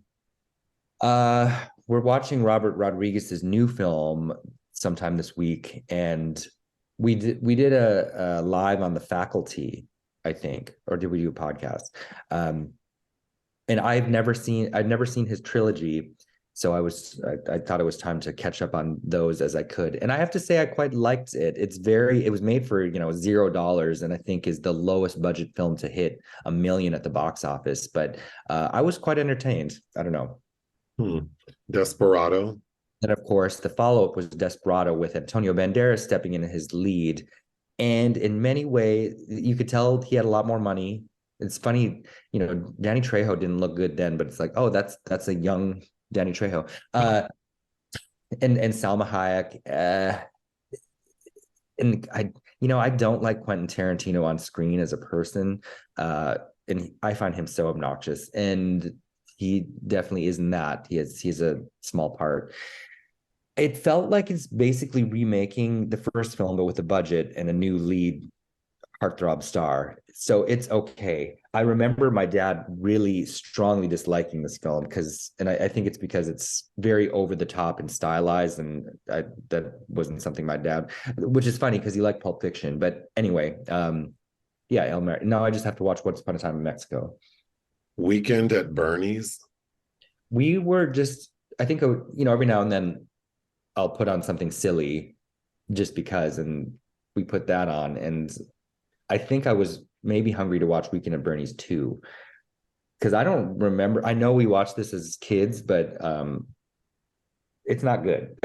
We're watching Robert Rodriguez's new film sometime this week, and we did a live on The Faculty, I think, or did we do a podcast? And I'd never seen his trilogy, So I thought it was time to catch up on those as I could. And I have to say I quite liked it. It was made for, $0, and I think is the lowest budget film to hit 1 million at the box office. But I was quite entertained. I don't know. Hmm. Desperado. And of course, the follow-up was Desperado with Antonio Banderas stepping in his lead. And in many ways, you could tell he had a lot more money. It's funny, Danny Trejo didn't look good then, but it's like, oh, that's a young Danny Trejo. And Salma Hayek. And I don't like Quentin Tarantino on screen as a person. And I find him so obnoxious. And he definitely isn't that. He's a small part. It felt like it's basically remaking the first film, but with a budget and a new lead heartthrob star. So it's okay. I remember my dad really strongly disliking this film and I think it's because it's very over the top and stylized, and that wasn't something my dad, which is funny because he liked Pulp Fiction. But anyway, yeah, Elmer. Now I just have to watch Once Upon a Time in Mexico. Weekend at Bernie's. We were just, I think, every now and then I'll put on something silly just because, and we put that on, and I think I was maybe hungry to watch Weekend at Bernie's too, because I don't remember. I know we watched this as kids, but it's not good.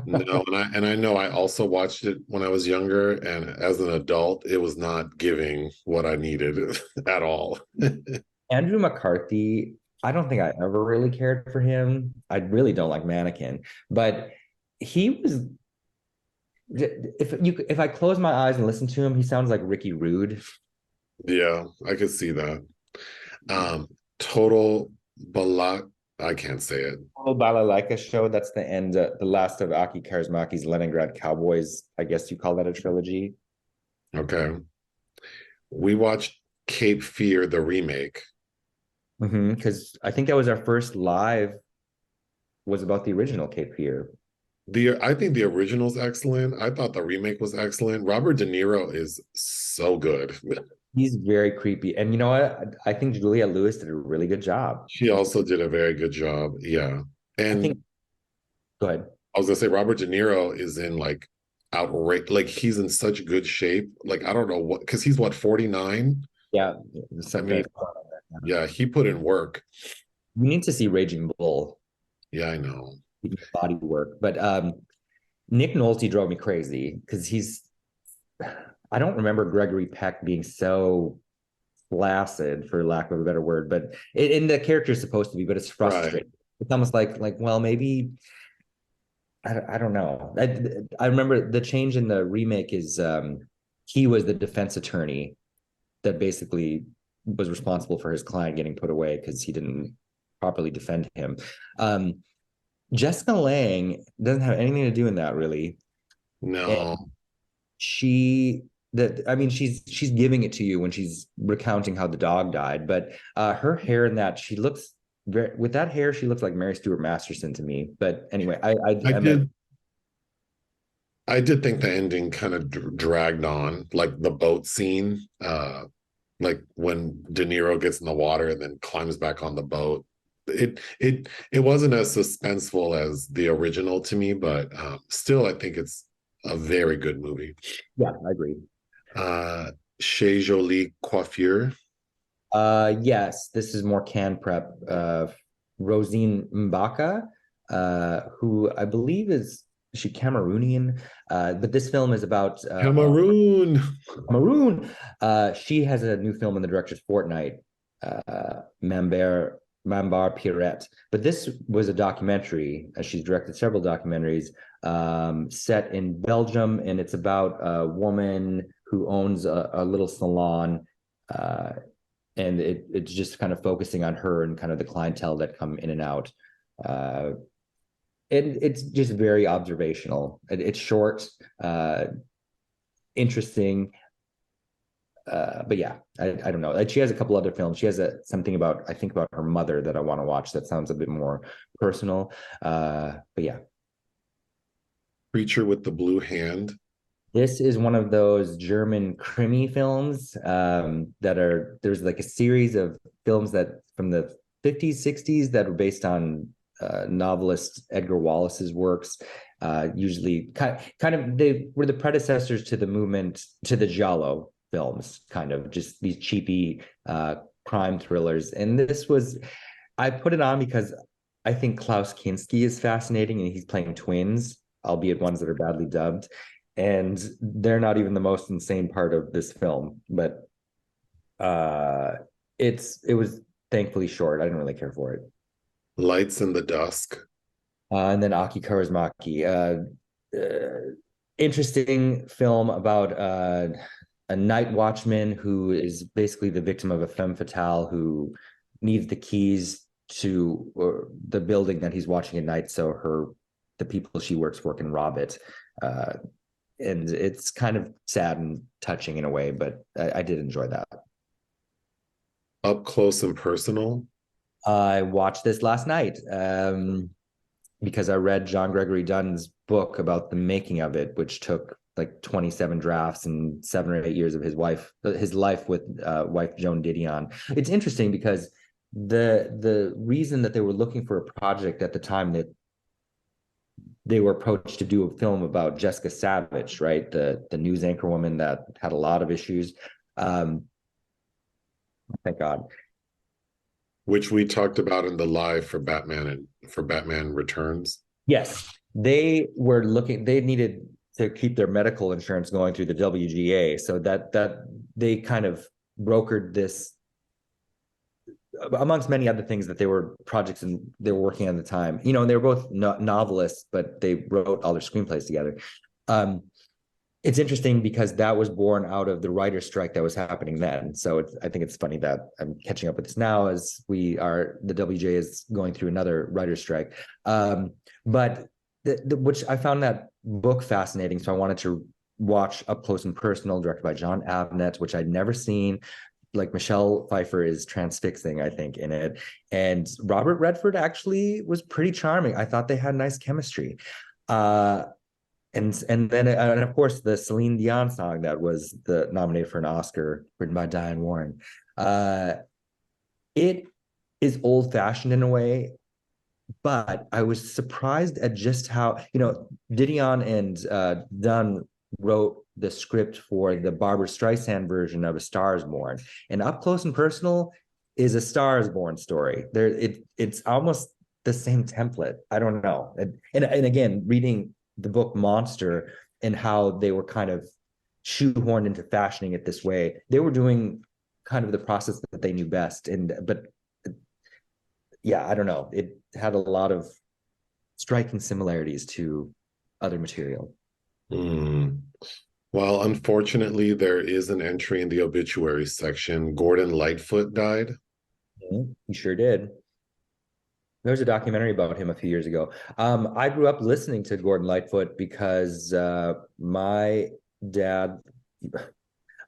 No, and I know I also watched it when I was younger, and as an adult, it was not giving what I needed at all. Andrew McCarthy, I don't think I ever really cared for him. I really don't like Mannequin, but he was. If I close my eyes and listen to him, he sounds like Ricky Rude. Yeah, I could see that. Total Balak, I can't say it. Total Balalaika show. That's the end, the last of Aki Kaurismäki's Leningrad Cowboys. I guess you call that a trilogy. Okay. We watched Cape Fear, the remake. Because I think that was our first live was about the original Cape Fear. I think the original's excellent. I thought the remake was excellent. Robert De Niro is so good. He's very creepy. And you know what? I think Juliette Lewis did a really good job. She also did a very good job. Yeah. And Go ahead. I was gonna say Robert De Niro is in like outright, like he's in such good shape. Like I don't know what, because he's what, 49? Yeah. I mean, yeah, he put in work. You need to see Raging Bull. Yeah, I know. Body work. But Nick Nolte drove me crazy because I don't remember Gregory Peck being so flaccid, for lack of a better word, but and the character is supposed to be, but it's frustrating. Right. It's almost like, well, maybe I don't know. I remember the change in the remake is he was the defense attorney that basically was responsible for his client getting put away because he didn't properly defend him. Jessica Lange doesn't have anything to do in that, really. No. And she's giving it to you when she's recounting how the dog died, but her hair in that, she looks with that hair, she looks like Mary Stuart Masterson to me. But anyway, I did think the ending kind of dragged on, like the boat scene, like when De Niro gets in the water and then climbs back on the boat. It wasn't as suspenseful as the original to me, but still, I think it's a very good movie. Yeah, I agree. Chez Jolie Coiffure. Yes, this is more can prep. Rosine Mbaka, who I believe is she Cameroonian, but this film is about Cameroon. She has a new film in the director's fortnight, Mambar Pierrette. But this was a documentary. She's directed several documentaries set in Belgium, and it's about a woman who owns a little salon, and it's just kind of focusing on her and kind of the clientele that come in and out. And it's just very observational. It's short, interesting. But yeah, I don't know. Like she has a couple other films. She has something about her mother that I want to watch. That sounds a bit more personal. But yeah. Creature with the Blue Hand. This is one of those German krimi films there's like a series of films that from the 50s, 60s that were based on novelist Edgar Wallace's works. Usually, kind of, they were the predecessors to the movement, to the giallo films, kind of just these cheapy crime thrillers. And this was, I put it on because I think Klaus Kinski is fascinating, and he's playing twins, albeit ones that are badly dubbed. And they're not even the most insane part of this film, but it was thankfully short. I didn't really care for it. Lights in the Dusk. And then Aki Kaurismäki, interesting film about a night watchman who is basically the victim of a femme fatale who needs the keys to the building that he's watching at night, so the people she works for can rob it. And it's kind of sad and touching in a way, but I did enjoy that. Up Close and Personal. I watched this last night because I read John Gregory Dunn's book about the making of it, which took like 27 drafts and 7 or 8 years of his life with wife Joan Didion. It's interesting because the reason that they were looking for a project at the time that they were approached to do a film about Jessica Savage, right? The news anchor woman that had a lot of issues. Thank God. Which we talked about in the live for Batman Returns. Yes. They needed to keep their medical insurance going through the WGA. So that they kind of brokered this, amongst many other things, that they were projects and they were working on at the time. You know, and they were both novelists, but they wrote all their screenplays together. It's interesting because that was born out of the writer's strike that was happening then. So I think it's funny that I'm catching up with this now as the WGA is going through another writer's strike. But which I found that book fascinating. So I wanted to watch Up Close and Personal, directed by John Avnet, which I'd never seen. Like, Michelle Pfeiffer is transfixing, I think, in it. And Robert Redford actually was pretty charming. I thought they had nice chemistry. And then of course the Celine Dion song that was nominated for an Oscar, written by Diane Warren. It is old fashioned in a way, but I was surprised at just how, Didion and Dunn wrote the script for the Barbra Streisand version of A Star Is Born, and Up Close and Personal is a Star Is Born story. It's almost the same template. I don't know. And again, reading the book Monster and how they were kind of shoehorned into fashioning it this way, they were doing kind of the process that they knew best. But yeah, I don't know. It had a lot of striking similarities to other material. Well, unfortunately, there is an entry in the obituary section. Gordon Lightfoot died. He sure did. There was a documentary about him a few years ago. I grew up listening to Gordon Lightfoot because my dad,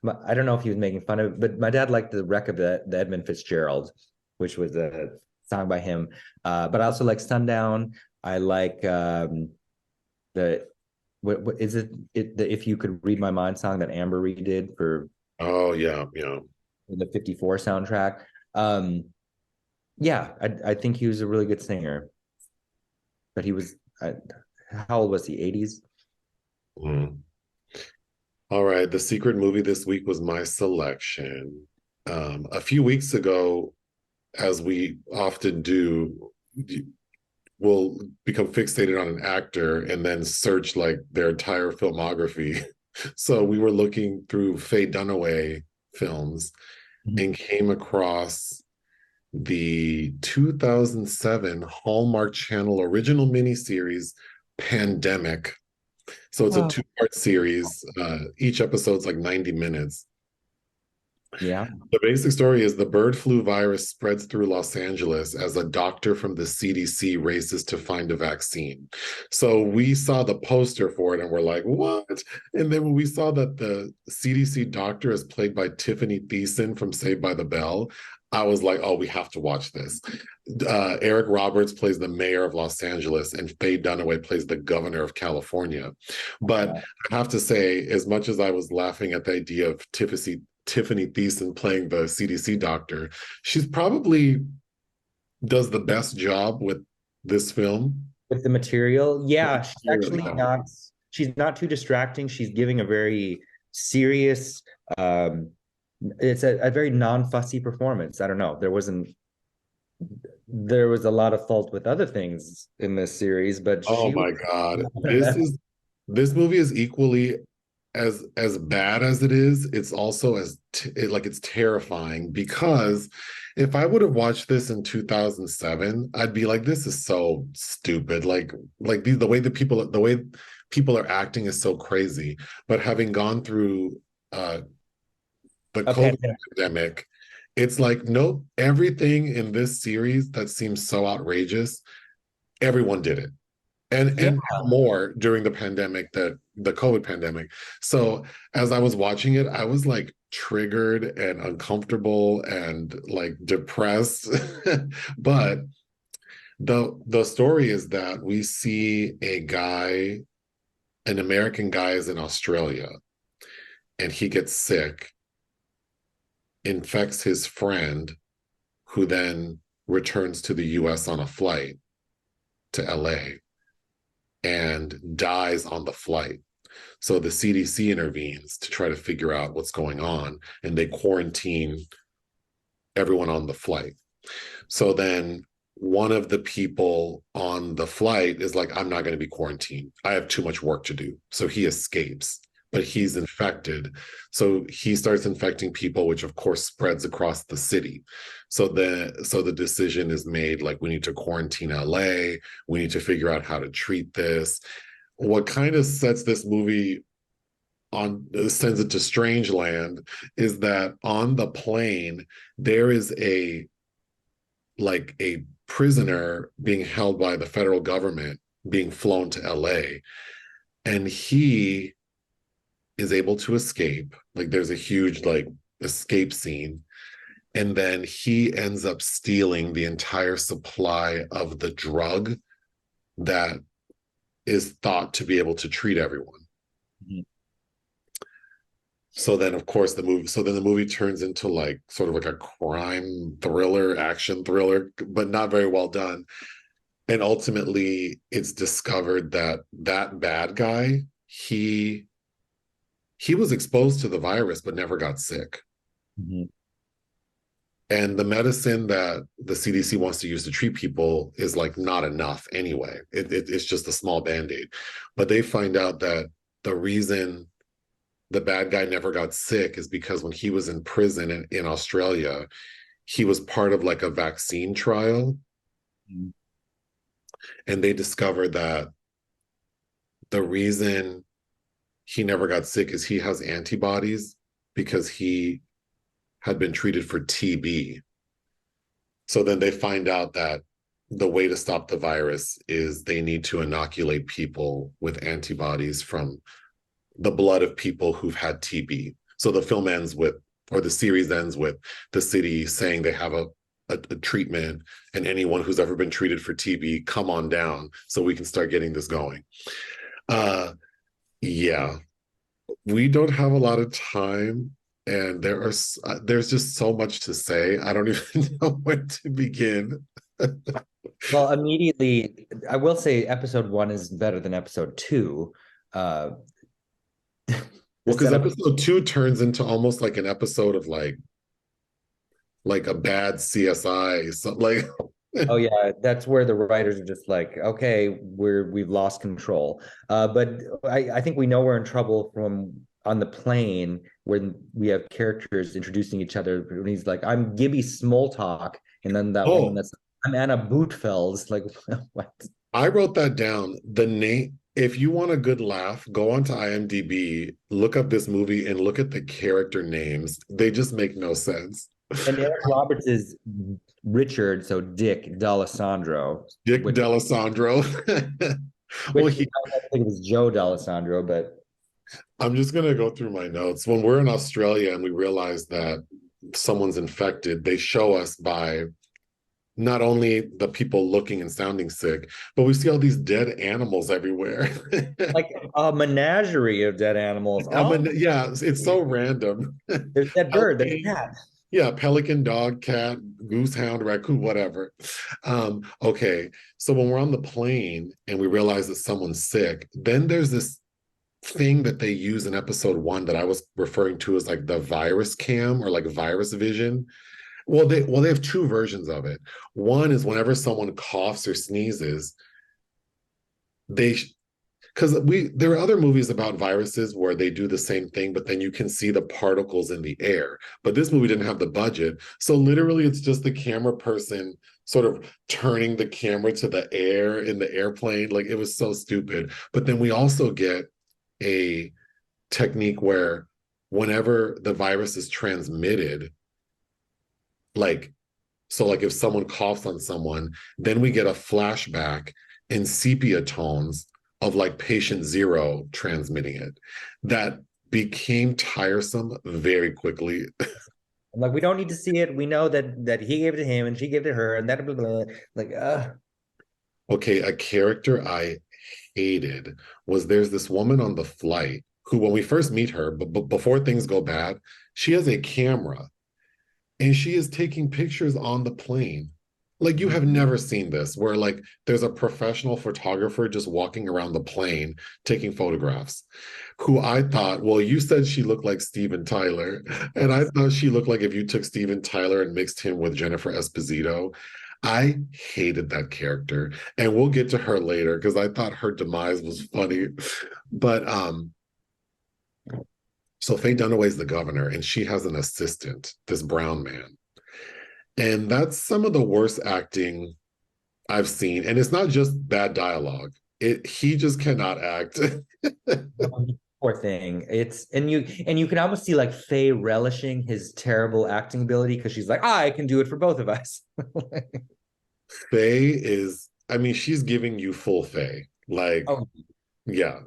I don't know if he was making fun of it, but my dad liked the wreck of the Edmund Fitzgerald, which was a song by him. But I also like Sundown. I like what is it? The If You Could Read My Mind song that Amber redid for. Oh yeah. The 54 soundtrack. Yeah, I think he was a really good singer. But he was, how old was he? 80s? All right. The secret movie this week was my selection. A few weeks ago, as we often do, we'll become fixated on an actor and then search like their entire filmography. So we were looking through Faye Dunaway films and came across the 2007 Hallmark Channel original miniseries Pandemic. So it's a 2-part series. Each episode's like 90 minutes. Yeah. The basic story is the bird flu virus spreads through Los Angeles as a doctor from the CDC races to find a vaccine. So we saw the poster for it and we're like, what? And then when we saw that the CDC doctor is played by Tiffani Thiessen from Saved by the Bell, I was like, oh, we have to watch this. Eric Roberts plays the mayor of Los Angeles and Faye Dunaway plays the governor of California. But I have to say, as much as I was laughing at the idea of Tiffani Thiessen playing the CDC doctor, she's probably does the best job with this film. with the material. With the Yeah, she's material, actually yeah. not. She's not too distracting. She's giving a very serious. It's a very non-fussy performance. I don't know. There was a lot of fault with other things in this series, but Oh she was. my God. This movie is equally as bad as it is. It's also like it's terrifying because if I would have watched this in 2007, I'd be like, this is so stupid. Like the way people are acting is so crazy. But having gone through uh the A COVID pandemic. pandemic, it's like, nope, everything in this series that seems so outrageous, everyone did it. Yeah. And more during the pandemic, that the COVID pandemic. So as I was watching it, I was like triggered and uncomfortable and like depressed. But the story is that we see a guy, an American guy is in Australia, and he gets sick, infects his friend, who then returns to the US on a flight to LA and dies on the flight. So the CDC intervenes to try to figure out what's going on, and they quarantine everyone on the flight. So then one of the people on the flight is like, I'm not going to be quarantined. I have too much work to do. So he escapes, but he's infected. So he starts infecting people, which of course spreads across the city. So the decision is made, like, we need to quarantine LA. We need to figure out how to treat this. What kind of sets this movie on, sends it to strange land, is that on the plane there is a prisoner being held by the federal government, being flown to LA, and he is able to escape. Like, there's a huge like escape scene, and then he ends up stealing the entire supply of the drug that is thought to be able to treat everyone. Mhm. So then, of course, the movie turns into like sort of like a crime thriller, action thriller, but not very well done. And ultimately, it's discovered that that bad guy, he was exposed to the virus but never got sick. Mhm. And the medicine that the CDC wants to use to treat people is like not enough anyway. It's just a small band-aid. But they find out that the reason the bad guy never got sick is because when he was in prison in Australia, he was part of like a vaccine trial. Mhm. And they discovered that the reason he never got sick is he has antibodies because he had been treated for TB. So then they find out that the way to stop the virus is they need to inoculate people with antibodies from the blood of people who've had TB. So the film ends with, or the series ends with, the city saying they have a treatment, and anyone who's ever been treated for TB, come on down so we can start getting this going. Uh, yeah, we don't have a lot of time, and there's just so much to say. I don't even know where to begin. Well, immediately, I will say episode one is better than episode two. Uh, the Well, because setup. episode two turns into almost like an episode of like a bad CSI, so like. Oh yeah, that's where the writers are just like, okay, we've lost control. But I think we know we're in trouble from on the plane when we have characters introducing each other. When he's like, "I'm Gibby Smalltalk," and then that woman Oh, that's, "I'm Anna Bootfells." Like, what? I wrote that down. The name, if you want a good laugh, go onto IMDb, look up this movie, and look at the character names. They just make no sense. And Eric Roberts is Richard, so Dick D'Alessandro, Dick which D'Alessandro. Well, which I think it was Joe D'Alessandro, but I'm just gonna go through my notes. When we're in Australia and we realize that someone's infected, they show us by not only the people looking and sounding sick, but we see all these dead animals everywhere. like a menagerie of dead animals. I Oh, mean, yeah, it's so random. there's dead bird, there's a LA, cat. Yeah, pelican, dog, cat, goose, hound, raccoon, whatever. Okay, so when we're on the plane and we realize that someone's sick, then there's this thing that they use in episode one that I was referring to as like the virus cam or like virus vision. Well, they have two versions of it. One is whenever someone coughs or sneezes, they because we there are other movies about viruses where they do the same thing, but then you can see the particles in the air. But this movie didn't have the budget, so literally it's just the camera person sort of turning the camera to the air in the airplane. Like it was so stupid. But then we also get a technique where whenever the virus is transmitted, like so like if someone coughs on someone, then we get a flashback in sepia tones of like patient zero transmitting it. That became tiresome very quickly. I'm like, we don't need to see it. We know that he gave it to him and she gave it to her, and that blah, blah, blah. Like, Okay, a character I hated was there's this woman on the flight who, when we first meet her, but before things go bad, she has a camera and she is taking pictures on the plane. Like you have never seen this, where like there's a professional photographer just walking around the plane taking photographs. Who I thought, well, you said she looked like Steven Tyler, and I thought she looked like if you took Steven Tyler and mixed him with Jennifer Esposito. I hated that character, and we'll get to her later because I thought her demise was funny. But so Faye Dunaway is the governor, and she has an assistant, this brown man. And that's some of the worst acting I've seen. And it's not just bad dialogue. He just cannot act. poor thing. And you can almost see like Faye relishing his terrible acting ability because she's like, I can do it for both of us. Faye is, I mean, she's giving you full Faye. Like, Oh, yeah.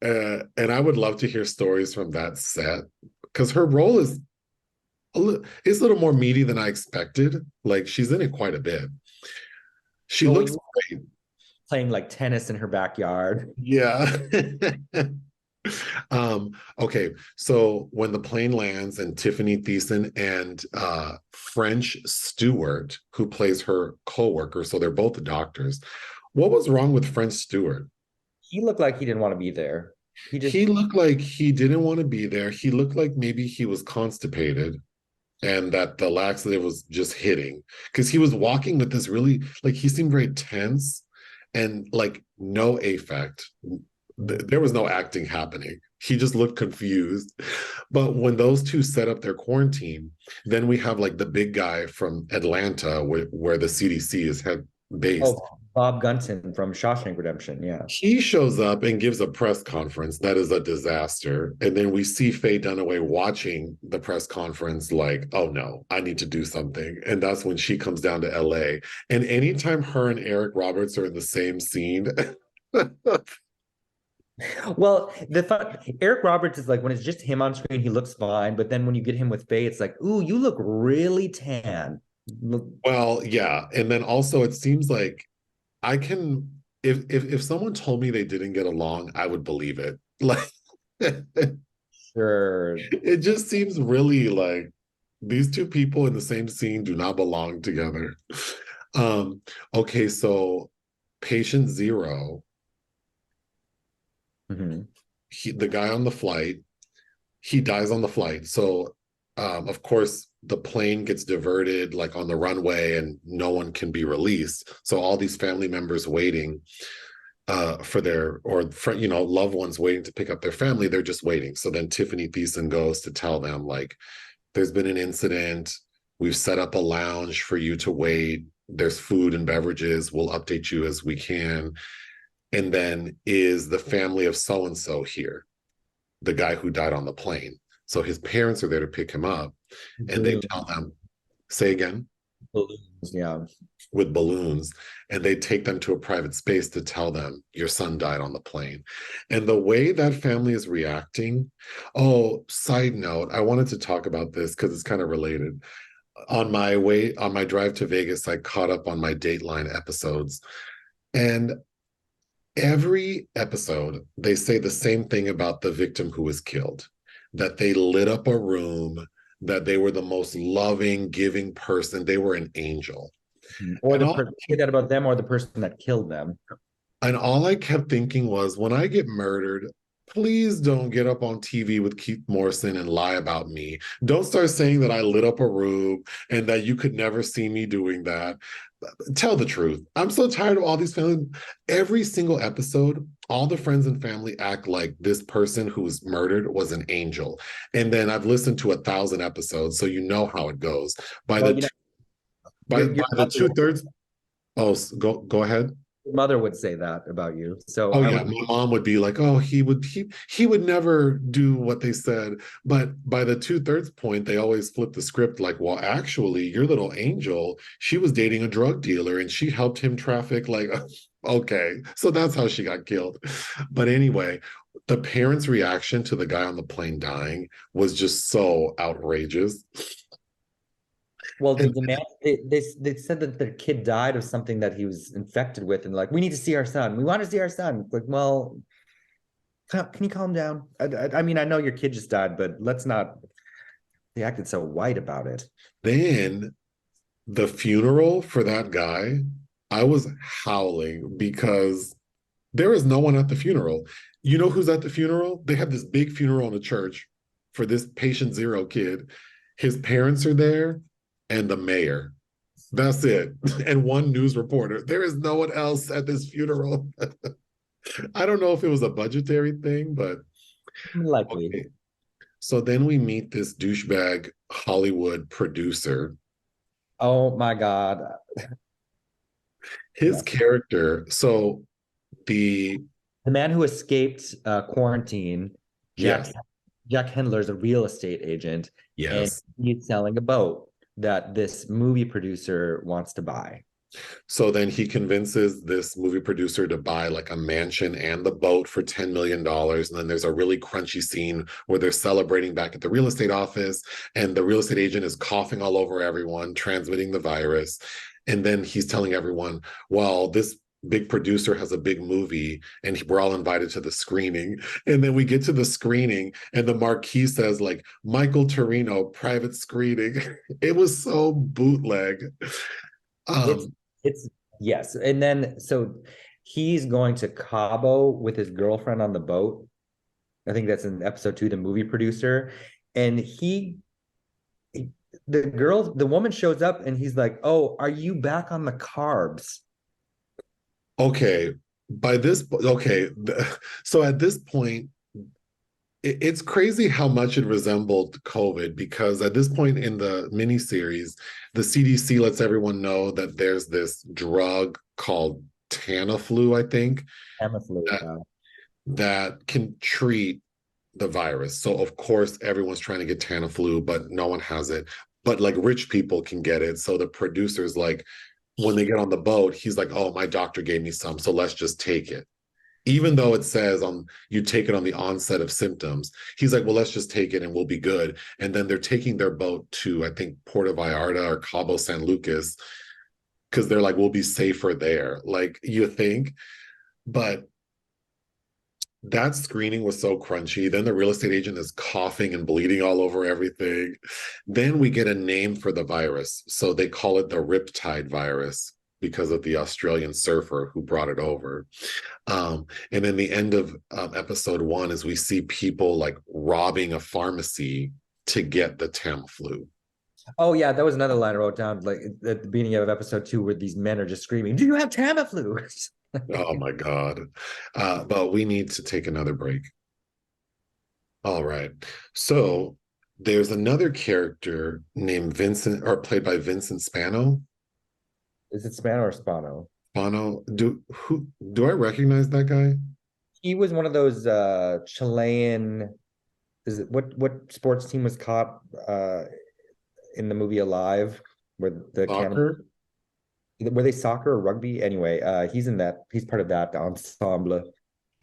And I would love to hear stories from that set because her role is it's a little more meaty than I expected. Like she's in it quite a bit. She oh, looks great. playing like tennis in her backyard. Yeah. Okay, so when the plane lands and Tiffani Thiessen and French Stewart, who plays her co-worker, so they're both doctors. What was wrong with French Stewart? He looked like he didn't want to be there. He just He looked like he didn't want to be there. He looked like maybe he was constipated and that the laxative was just hitting because he was walking with this really like he seemed very tense and like no affect. There was no acting happening. He just looked confused. But when those two set up their quarantine, then we have like the big guy from Atlanta, where the CDC is head based. oh, Bob Gunton from Shawshank Redemption. Yeah. He shows up and gives a press conference that is a disaster. And then we see Faye Dunaway watching the press conference, like, oh no, I need to do something. And that's when she comes down to LA. And anytime her and Eric Roberts are in the same scene, Well, Eric Roberts is like when it's just him on screen, he looks fine. But then when you get him with Faye, it's like, ooh, you look really tan. well, yeah. And then also it seems like I can if someone told me they didn't get along, I would believe it. Like Sure. it just seems really like these two people in the same scene do not belong together. Um, okay, so patient zero, Mm-hmm. the guy on the flight, he dies on the flight. So of course the plane gets diverted like on the runway and no one can be released. So all these family members waiting for their or for, loved ones waiting to pick up their family, they're just waiting. So then Tiffani Thiessen goes to tell them like there's been an incident, we've set up a lounge for you to wait, there's food and beverages, we'll update you as we can. And then is the family of so and so here, the guy who died on the plane. So his parents are there to pick him up and they tell them, say again, Balloons, yeah. with balloons, and they take them to a private space to tell them your son died on the plane. And the way that family is reacting, oh, side note, I wanted to talk about this because it's kind of related. On my drive to Vegas, I caught up on my Dateline episodes, and every episode they say the same thing about the victim who was killed, that they lit up a room, that they were the most loving, giving person. They were an angel. Or And the all person say that about them, or the person that killed them. and all I kept thinking was, when I get murdered, please don't get up on TV with Keith Morrison and lie about me. Don't start saying that I lit up a room and that you could never see me doing that. Tell the truth. I'm so tired of all these family. Every single episode, all the friends and family act like this person who was murdered was an angel. And then I've listened to 1,000 episodes, so you know how it goes. By Well, the you know, two, by the mother, two-thirds, oh, go ahead. your mother would say that about you. So Oh I yeah, would. my mom would be like, "Oh, he would never do what they said." But by the two-thirds point, they always flip the script like, "Well, actually, your little angel, she was dating a drug dealer and she helped him traffic." Like, okay, so that's how she got killed. But anyway, the parents' reaction to the guy on the plane dying was just so outrageous. Well, And the man they said that their kid died of something that he was infected with, and like, we need to see our son. We want to see our son. Like, well, can you calm down? I mean, I know your kid just died, but let's not. They acted so white about it. then the funeral for that guy, I was howling because there is no one at the funeral. You know who's at the funeral? They have this big funeral in a church for this patient zero kid. His parents are there and the mayor. That's it. And one news reporter. There is no one else at this funeral. I don't know if it was a budgetary thing, but Likely. okay. So then we meet this douchebag Hollywood producer. Oh my God. His Yeah. character, so the The man who escaped quarantine, Jack yes, Jack Hendler's a real estate agent, and yes. he's selling a boat that this movie producer wants to buy. So then he convinces this movie producer to buy like a mansion and the boat for $10 million. And then there's a really crunchy scene where they're celebrating back at the real estate office, and the real estate agent is coughing all over everyone, transmitting the virus. And then he's telling everyone, well, this big producer has a big movie and we're all invited to the screening. And then we get to the screening and the marquee says like Michael Torino private screening. It was so bootleg. It's um it's yes. And then so he's going to Cabo with his girlfriend on the boat. I think that's in episode 2, the movie producer. And the woman shows up and he's like, "Oh, are you back on the carbs?" okay, so at this point, it's crazy how much it resembled COVID, because at this point in the miniseries, the CDC lets everyone know that there's this drug called Tamiflu, I think, Tamiflu. that that can treat the virus. So of course everyone's trying to get Tamiflu, but no one has it. But like rich people can get it. So the producer's like, when they get on the boat, he's like, "Oh, my doctor gave me some, so let's just take it." Even though it says on you take it on the onset of symptoms, he's like, "Well, let's just take it and we'll be good." And then they're taking their boat to, I think, Puerto Vallarta or Cabo San Lucas, because they're like, "We'll be safer there." Like, you think, but that screening was so crunchy. Then the real estate agent is coughing and bleeding all over everything. Then we get a name for the virus. So they call it the Riptide virus because of the Australian surfer who brought it over. And then the end of episode 1 is we see people like robbing a pharmacy to get the Tamiflu. Oh yeah, that was another line I wrote down, like at the beginning of episode 2, where these men are just screaming, "Do you have Tamiflu?" Oh my God. But we need to take another break. All right. So there's another character named Vincent, or played by Vincent Spano. Is it Spano or Spano? Spano. Do I recognize that guy? He was one of those Chilean. Is it what sports team was caught in the movie Alive, where the cannibal, Soccer? were they soccer or rugby? Anyway, he's in that. He's part of that ensemble.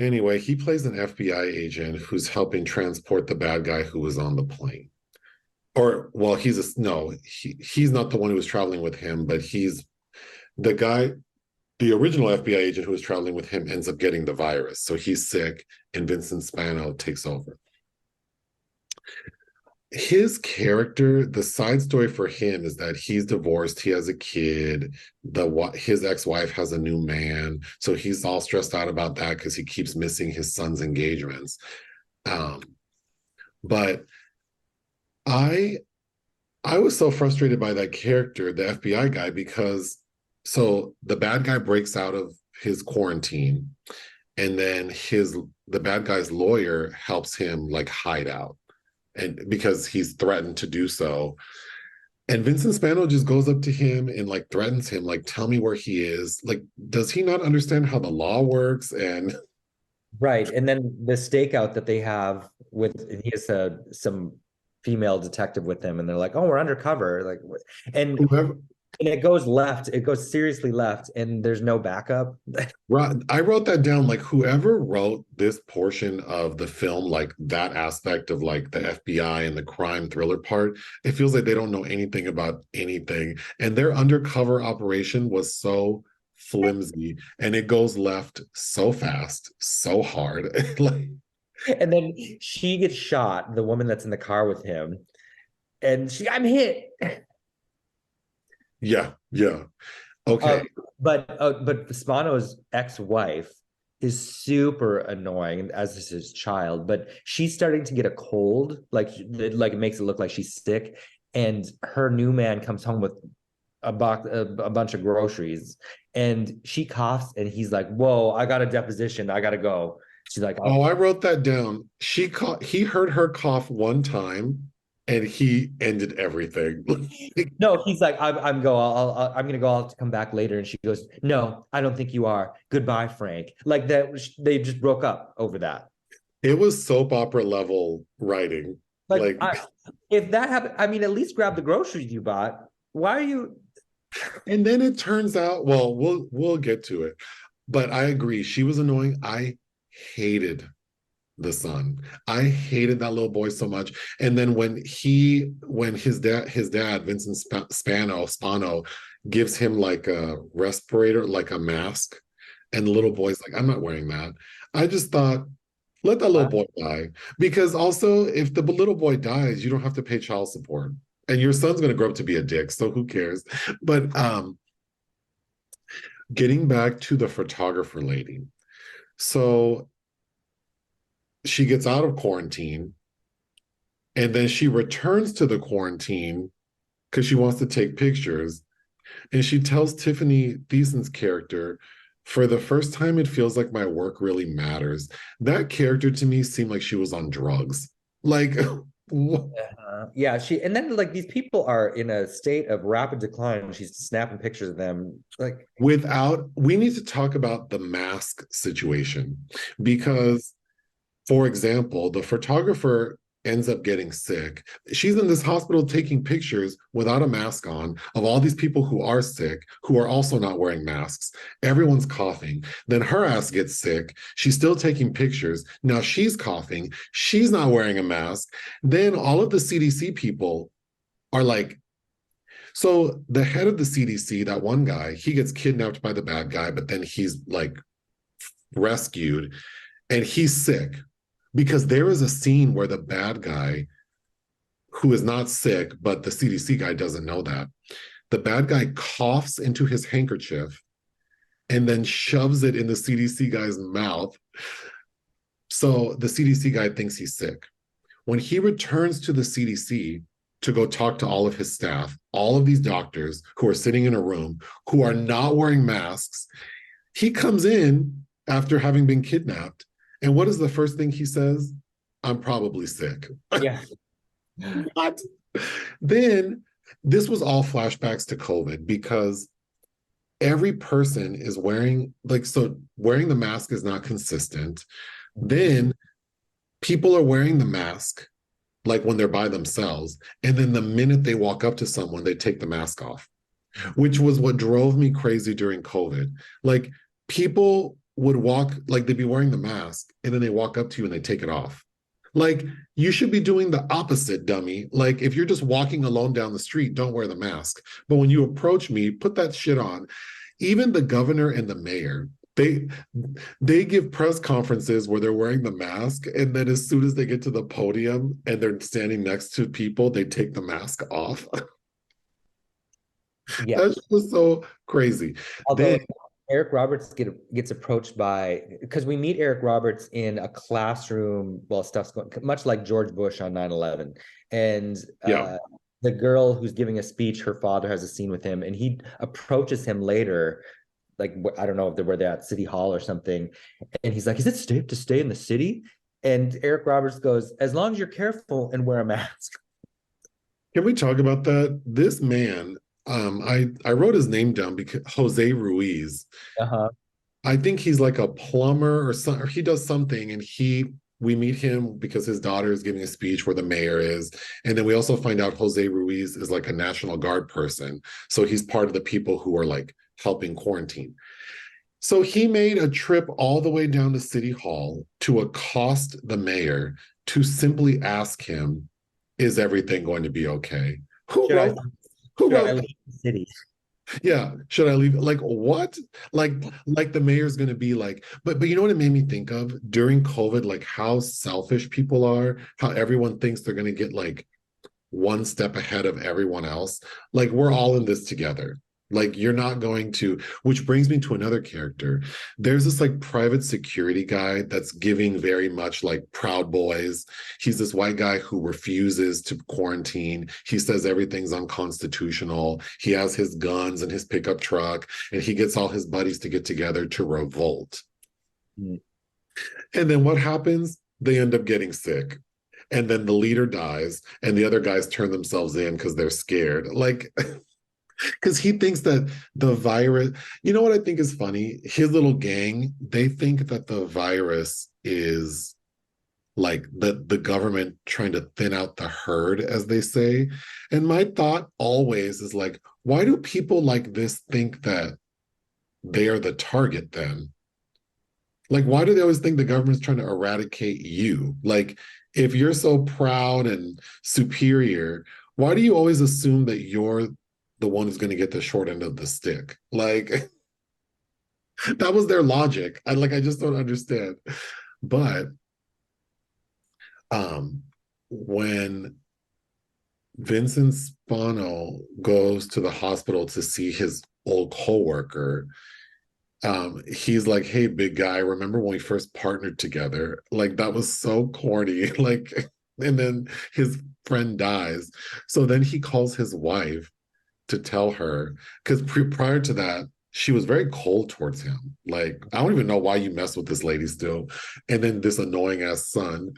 Anyway, he plays an FBI agent who's helping transport the bad guy who was on the plane. Or, well, he's not the one who was traveling with him, but he's the guy. The original FBI agent who was traveling with him ends up getting the virus. So he's sick, and Vincent Spano takes over. his character, the side story for him is that he's divorced, he has a kid, his ex-wife has a new man, so he's all stressed out about that because he keeps missing his son's engagements. Um, but I I was so frustrated by that character, the FBI guy, because so the bad guy breaks out of his quarantine, and then the bad guy's lawyer helps him like hide out, and because he's threatened to do so. And Vincent Spano just goes up to him and like threatens him, like, tell me where he is. Like, does he not understand how the law works? And Right. And then the stakeout that they have he has some female detective with him, and they're like, oh, we're undercover. Like, and whoever, and it goes left, it goes seriously left, and there's no backup. I wrote that down, like whoever wrote this portion of the film, like that aspect of like the FBI and the crime thriller part, it feels like they don't know anything about anything. And their undercover operation was so flimsy and it goes left so fast, so hard. Like, And then she gets shot, the woman that's in the car with him, and I'm hit. yeah, yeah. Okay. But Spano's ex-wife is super annoying, as is his child. But she's starting to get a cold, like it makes it look like she's sick. And her new man comes home with a bunch of groceries, and she coughs, and he's like, "Whoa, I got a deposition. I gotta go." She's like, Oh, "Oh." I wrote that down. He heard her cough one time and he ended everything. No, he's like, I'm go. I'm gonna go. I'll come back later. And she goes, "No, I don't think you are. Goodbye, Frank." Like that. They just broke up over that. It was soap opera level writing. Like, Like, if that happened, I mean, at least grab the groceries you bought. Why are you? and then it turns out, well, we'll get to it. But I agree, she was annoying. I hated the son. I hated that little boy so much. And then when his dad, Vincent Spano, gives him like a respirator, like a mask, and the little boy's like, I'm not wearing that. I just thought, let that little boy die. Because also, if the little boy dies, you don't have to pay child support. And your son's gonna grow up to be a dick, so who cares? But getting back to the photographer lady. So she gets out of quarantine and then she returns to the quarantine because she wants to take pictures. And she tells Tiffani Thiessen's character, for the first time, it feels like my work really matters. That character to me seemed like she was on drugs. Like, Yeah, and then like these people are in a state of rapid decline. She's snapping pictures of them. Like, we need to talk about the mask situation because, for example, the photographer ends up getting sick. She's in this hospital taking pictures without a mask on of all these people who are sick, who are also not wearing masks. Everyone's coughing. Then her ass gets sick. She's still taking pictures. Now she's coughing. She's not wearing a mask. Then all of the CDC people are like, so the head of the CDC, that one guy, he gets kidnapped by the bad guy, but then he's like rescued and he's sick because there is a scene where the bad guy, who is not sick, but the CDC guy doesn't know that, the bad guy coughs into his handkerchief and then shoves it in the CDC guy's mouth. So the CDC guy thinks he's sick. When he returns to the CDC to go talk to all of his staff, all of these doctors who are sitting in a room, who are not wearing masks, he comes in after having been kidnapped. And what is the first thing he says? I'm probably sick. yeah. What? Then this was all flashbacks to COVID because every person is wearing, like, so wearing the mask is not consistent. Then people are wearing the mask like when they're by themselves. And then the minute they walk up to someone, they take the mask off, which was what drove me crazy during COVID. Like, people would walk, like they'd be wearing the mask and then they walk up to you and they take it off. Like, you should be doing the opposite, dummy. Like, if you're just walking alone down the street, don't wear the mask. But when you approach me, put that shit on. Even the governor and the mayor, They they give press conferences where they're wearing the mask, and then as soon as they get to the podium and they're standing next to people, they take the mask off. Yeah. That's just so crazy. Although Then Eric Roberts gets approached by, because we meet Eric Roberts in a classroom while stuff's going, much like George Bush on 9/11. And yeah, the girl who's giving a speech, her father has a scene with him, and he approaches him later, like I don't know if they were there at City Hall or something, and he's like, "Is it safe to stay in the city?" And Eric Roberts goes, "As long as you're careful and wear a mask." can we talk about that? This man, I wrote his name down because Jose Ruiz. Uh-huh. I think he's like a plumber or some, or he does something, and we meet him because his daughter is giving a speech where the mayor is, and then we also find out Jose Ruiz is like a National Guard person, so he's part of the people who are like helping quarantine. So he made a trip all the way down to City Hall to accost the mayor to simply ask him, "Is everything going to be okay?" Who Should I wrote? Who should I wrote? leave the city? Yeah, should I leave? Like what? Like like the mayor's going to be like, but you know what it made me think of during COVID, like how selfish people are, how everyone thinks they're going to get like one step ahead of everyone else. Like we're all in this together. Like you're not going to, which brings me to another character. There's this like private security guy that's giving very much like Proud Boys. He's this white guy who refuses to quarantine. He says everything's unconstitutional. He has his guns and his pickup truck, and he gets all his buddies to get together to revolt. Mm. And then what happens? They end up getting sick. And then the leader dies, and the other guys turn themselves in because they're scared. Like, because he thinks that the virus, you know what I think is funny? His little gang, they think that the virus is like the government trying to thin out the herd, as they say. And my thought always is like, why do people like this think that they are the target then? Like, why do they always think the government's trying to eradicate you? Like, if you're so proud and superior, why do you always assume that you're the one who's going to get the short end of the stick? Like, that was their logic. I just don't understand. But um when Vincent Spano goes to the hospital to see his old coworker, he's like, "Hey, big guy, remember when we first partnered together?" Like that was so corny. Like, and then his friend dies. So then he calls his wife to tell her, because prior to that, she was very cold towards him. Like, I don't even know why you mess with this lady still. And then this annoying ass son.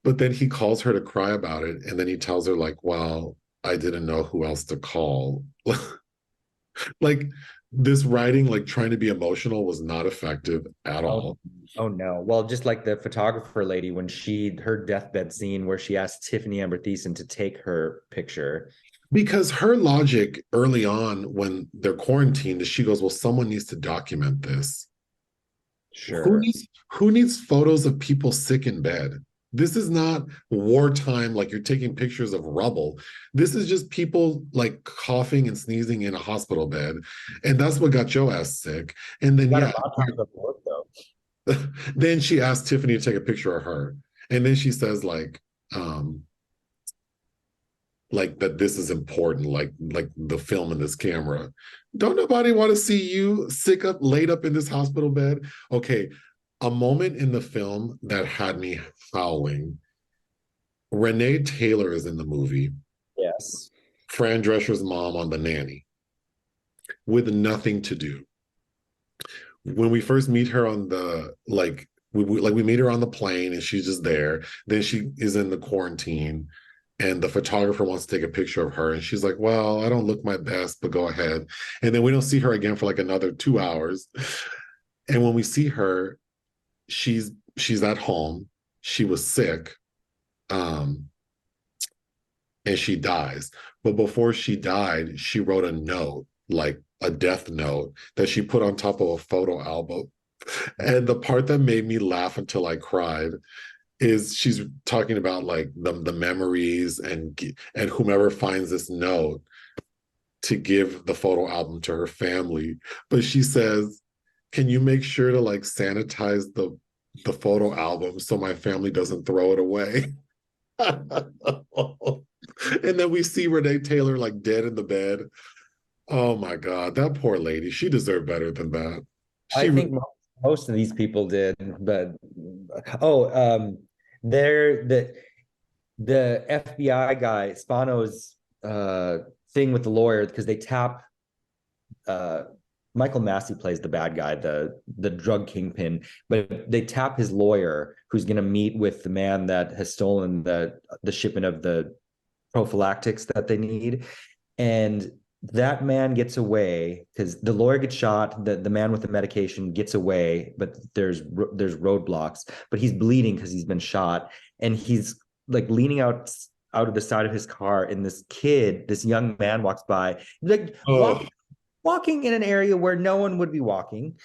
But then he calls her to cry about it. And then he tells her, like, well, I didn't know who else to call. Like this writing, like trying to be emotional, was not effective at Oh, all. oh no. Well, just like the photographer lady when her deathbed scene where she asked Tiffany Amber Thiessen to take her picture. Because her logic early on when they're quarantined is she goes, well, someone needs to document this. Who Sure. needs who needs photos of people sick in bed? This is not wartime, like you're taking pictures of rubble. This is just people like coughing and sneezing in a hospital bed. And that's what got your ass sick. And then Got a yeah, montage of work though. then she asked Tiffany to take a picture of her. And then she says like that this is important, like the film and this camera. Don't nobody want to see you sick up, laid up in this hospital bed? Okay, a moment in the film that had me howling. Renee Taylor is in the movie, Yes. Fran Drescher's mom on The Nanny, with nothing to do. When we first meet her on the we meet her on the plane and she's just there. Then she is in the quarantine and the photographer wants to take a picture of her and she's like, well, I don't look my best, but go ahead. And then we don't see her again for like another 2 hours. And when we see her, she's at home. She was sick. Um, and she dies. But before she died, she wrote a note, like a death note, that she put on top of a photo album. And the part that made me laugh until I cried is she's talking about like the memories and whomever finds this note to give the photo album to her family. But she says, can you make sure to like sanitize the photo album so my family doesn't throw it away? And then we see Renee Taylor like dead in the bed. Oh my God, that poor lady. She deserved better than that. I She think most of these people did, but oh, they're the FBI guy Spano's thing with the lawyer because they tap uh Michael Massey plays the bad guy, the drug kingpin, but they tap his lawyer who's going to meet with the man that has stolen the shipment of the prophylactics that they need, and that man gets away because the lawyer gets shot. The man with the medication gets away, but there's roadblocks. But he's bleeding because he's been shot, and he's like leaning out of the side of his car, and this young man walks by, like oh walking in an area where no one would be walking.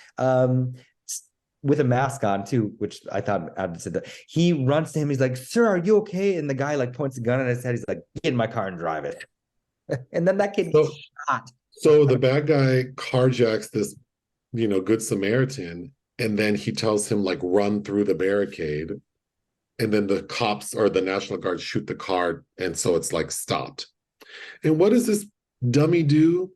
With a mask on too, which I thought added to that. He runs to him. He's like, "Sir, are you okay?" And the guy like points a gun at his head. He's like, "Get in my car and drive it." And then that kid gets so shot. so the bad guy carjacks this, good Samaritan, and then he tells him like run through the barricade. And then the cops or the National Guard shoot the car, and so it's like stopped. And what does this dummy do?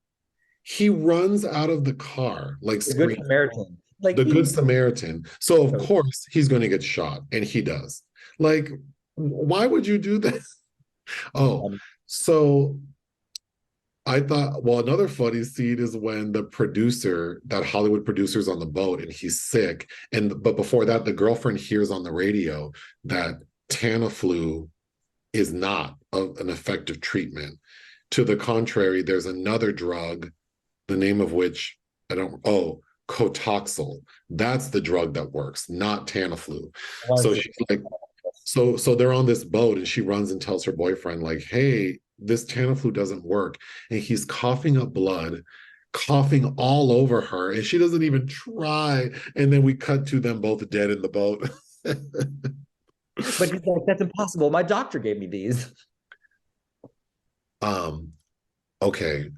He runs out of the car, like The Good screaming, Samaritan. Like the Good he, Samaritan. So of course he's going to get shot, and he does. Like, why would you do that? Oh, so I thought, well, another funny scene is when the producer, that Hollywood producer's on the boat and he's sick. But before that, the girlfriend hears on the radio that Tamiflu is not an effective treatment. To the contrary, there's another drug, the name of which Cotoxil. That's the drug that works, not Tamiflu. So she's like, so they're on this boat and she runs and tells her boyfriend, like, hey, this Tamiflu doesn't work. And he's coughing up blood, coughing all over her, and she doesn't even try. And then we cut to them both dead in the boat. but he's like, that's impossible. My doctor gave me these. um, okay.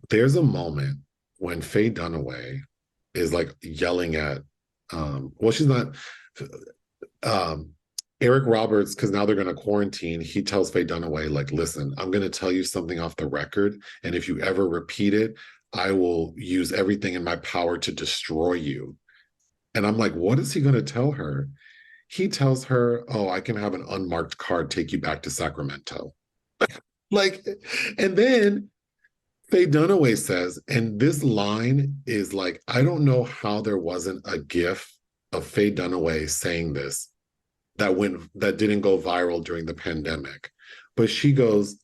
There's a moment when Faye Dunaway is like yelling at well, she's not um Eric Roberts, because now they're going to quarantine. He tells Faye Dunaway, like, listen, I'm going to tell you something off the record. And if you ever repeat it, I will use everything in my power to destroy you. And I'm like, what is he going to tell her? He tells her, oh, I can have an unmarked card take you back to Sacramento. Like, and then Faye Dunaway says, and this line is like, I don't know how there wasn't a gif of Faye Dunaway saying this that didn't go viral during the pandemic. But she goes,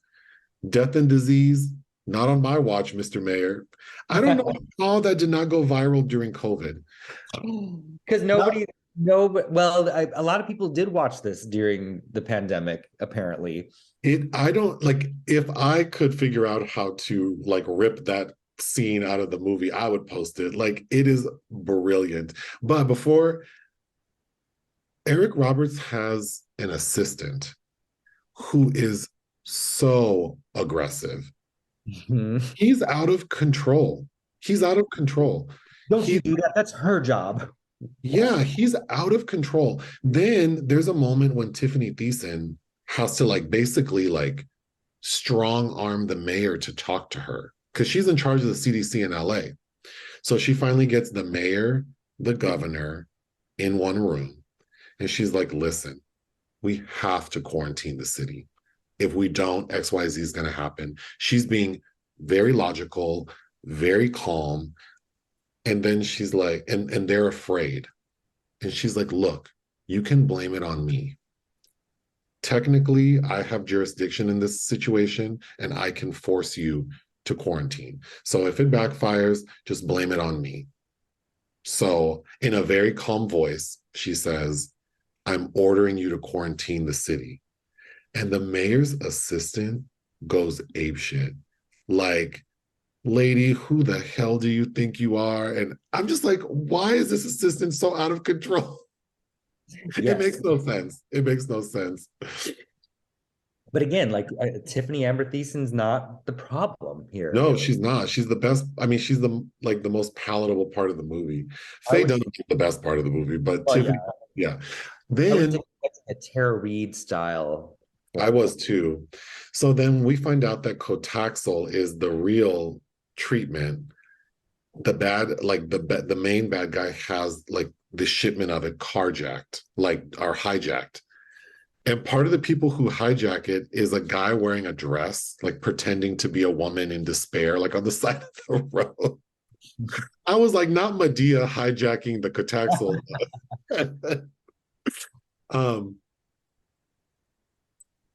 death and disease, not on my watch, Mr. Mayor. I don't know how that did not go viral during COVID. Because nobody, no, well, a lot of people did watch this during the pandemic, apparently. I don't like, if I could figure out how to like rip that scene out of the movie, I would post it. Like, it is brilliant. But before, Eric Roberts has an assistant who is so aggressive. Mhm. He's out of control. He's out of control. Don't you do that? That's her job. Yeah, he's out of control. Then there's a moment when Tiffani Thiessen has to like basically like strong arm the mayor to talk to her because she's in charge of the CDC in LA. So she finally gets the mayor, the governor in one room. And she's like, listen, we have to quarantine the city. If we don't, XYZ is going to happen. She's being very logical, very calm. And then she's like, and they're afraid. And she's like, look, you can blame it on me. Technically, I have jurisdiction in this situation and I can force you to quarantine. So if it backfires, just blame it on me. So in a very calm voice, she says, I'm ordering you to quarantine the city. And the mayor's assistant goes apeshit. Like, lady, who the hell do you think you are? And I'm just like, why is this assistant so out of control? Yes. It makes no sense. It makes no sense. But again, like Tiffany Amber Thiesen's not the problem here. No, she's not. She's the best. I mean, she's the most palatable part of the movie. I Faye was, Dunaway is the best part of the movie, but well, yeah, Tiffany, yeah. I was Then expecting a Tara Reid style I form. was too. So then we find out that Cotaxel is the real treatment. The bad, like the main bad guy has like the shipment of it carjacked, like or hijacked. And part of the people who hijack it is a guy wearing a dress, like pretending to be a woman in despair, like on the side of the road. I was like, not Medea hijacking the Cotaxel. um,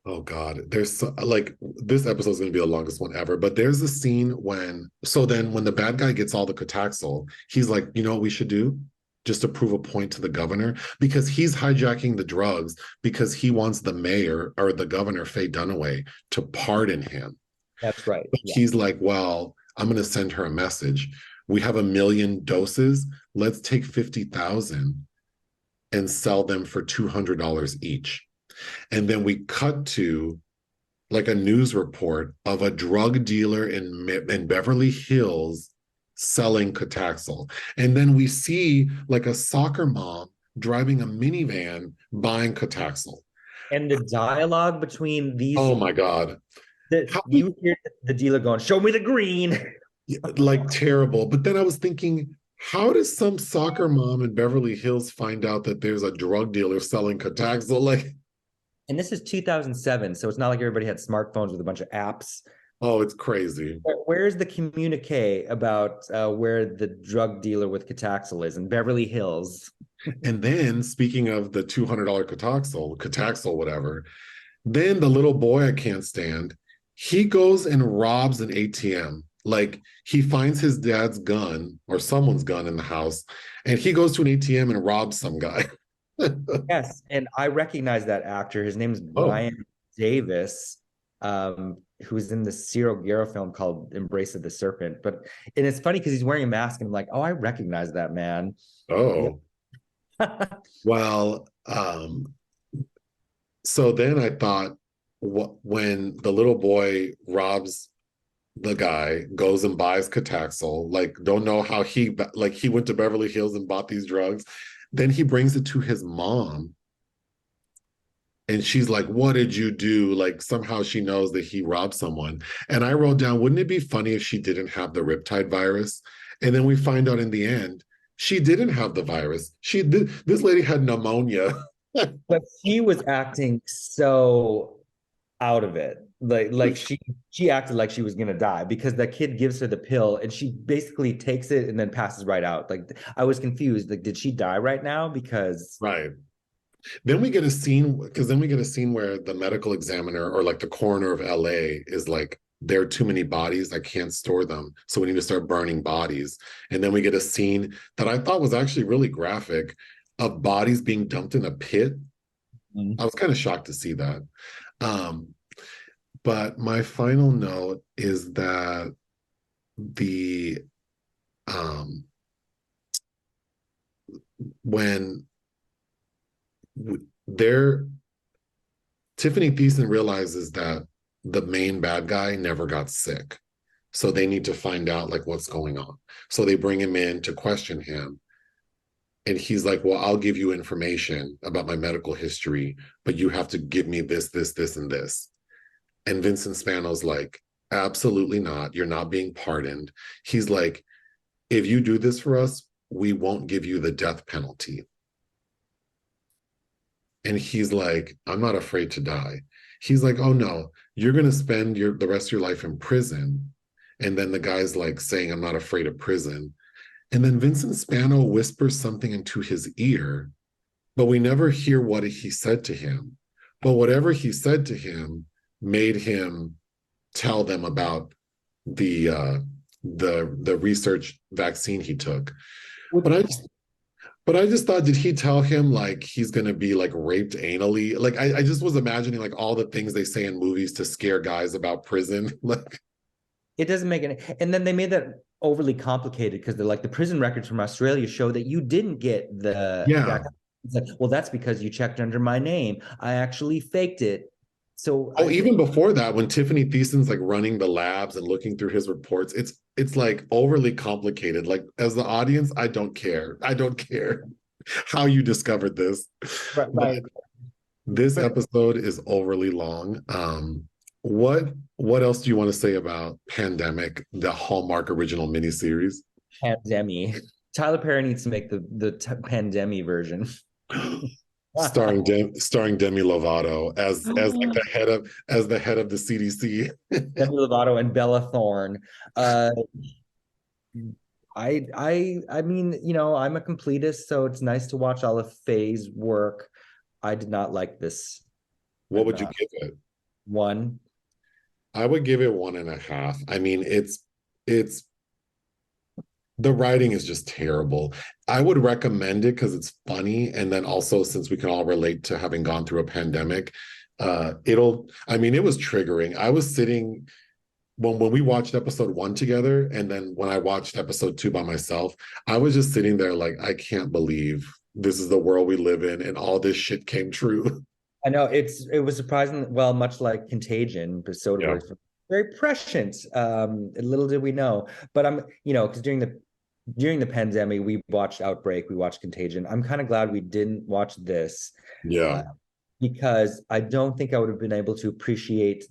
oh God, there's so, like this episode is going to be the longest one ever. But there's a scene when, so then when the bad guy gets all the Cotaxel, he's like, you know what we should do? Just to prove a point to the governor, because he's hijacking the drugs because he wants the mayor or the governor, Faye Dunaway, to pardon him. That's right. But Yeah. he's like, well, I'm going to send her a message. We have 1,000,000 doses. Let's take 50,000 and sell them for $200 each. And then we cut to like a news report of a drug dealer in Beverly Hills selling Cotaxel. And then we see like a soccer mom driving a minivan buying Cotaxel. And the dialogue between Oh these, my God. How did, you hear the dealer going, "Show me the green." like terrible. But then I was thinking, how does some soccer mom in Beverly Hills find out that there's a drug dealer selling Cotaxel? Like, And this is 2007, so it's not like everybody had smartphones with a bunch of apps. oh, it's crazy. Where's the communique about where the drug dealer with Cotaxel is in Beverly Hills? And then speaking of the $200 Cotaxel, whatever, then the little boy I can't stand, he goes and robs an ATM. Like he finds his dad's gun or someone's gun in the house, and he goes to an ATM and robs some guy. Yes, and I recognize that actor. His name is Oh, Brian Davis, who's in the Cyril Guerra film called Embrace of the Serpent. But and it's funny because he's wearing a mask, and I'm like, oh, I recognize that man. Yeah. oh. Well, so then I thought, when the little boy robs the guy, goes and buys Cotaxel, like don't know how he went to Beverly Hills and bought these drugs. Then he brings it to his mom, and she's like, "What did you do?" Like somehow she knows that he robbed someone. And I wrote down, wouldn't it be funny if she didn't have the Riptide virus? And then we find out in the end she didn't have the virus. This lady had pneumonia. But she was acting so out of it. Like she acted like she was gonna die because that kid gives her the pill and she basically takes it and then passes right out. Like I was confused. Like, did she die right now? Because Right. Then we get a scene because then we get a scene where the medical examiner or like the coroner of LA is like, there are too many bodies, I can't store them, so we need to start burning bodies. And then we get a scene that I thought was actually really graphic of bodies being dumped in a pit. I was kind of shocked to see that. Um, but my final note is that the when they're Tiffani Thiessen realizes that the main bad guy never got sick. So they need to find out like what's going on. So they bring him in to question him. And he's like, well, I'll give you information about my medical history, but you have to give me this, this, this, and this. And Vincent Spano's like, absolutely not. You're not being pardoned. He's like, if you do this for us, we won't give you the death penalty. And he's like, I'm not afraid to die. He's like, oh no, you're going to spend the rest of your life in prison. And then the guy's like saying, I'm not afraid of prison. And then Vincent Spano whispers something into his ear, but we never hear what he said to him. But whatever he said to him made him tell them about the research vaccine he took. But I just thought, did he tell him like he's gonna be like raped anally? Like I just was imagining like all the things they say in movies to scare guys about prison. Like it doesn't make any. And then they made that overly complicated because they're like the prison records from Australia show that you didn't get the yeah, vaccine. It's like, well, that's because you checked under my name. I actually faked it. So Oh, I even think before that, when Tiffani Thiessen's like running the labs and looking through his reports, it's like overly complicated. Like as the audience, I don't care. I don't care how you discovered this. But right. this But episode is overly long. What what else do you want to say about Pandemic, the Hallmark original miniseries? Pandemi. Tyler Perry needs to make the Pandemi version. Starring Demi Lovato as like Demi the head of the CDC. Lovato and Bella Thorne. Uh, I mean, I'm a completist, so it's nice to watch all of Faye's work. I did not like this. I What did would you not. give it? One. I would give it 1.5. I mean, it's the writing is just terrible. I would recommend it because it's funny. And then also, since we can all relate to having gone through a pandemic, I mean, it was triggering. I was sitting when we watched episode 1 together, and then when I watched episode 2 by myself, I was just sitting there like, I can't believe this is the world we live in and all this shit came true. I know it was surprising. Well, much like Contagion, but Yeah. Soderbergh's very prescient. Little did we know, but because during the pandemic, we watched Outbreak, we watched Contagion. I'm kind of glad we didn't watch this, Yeah. because I don't think I would have been able to appreciate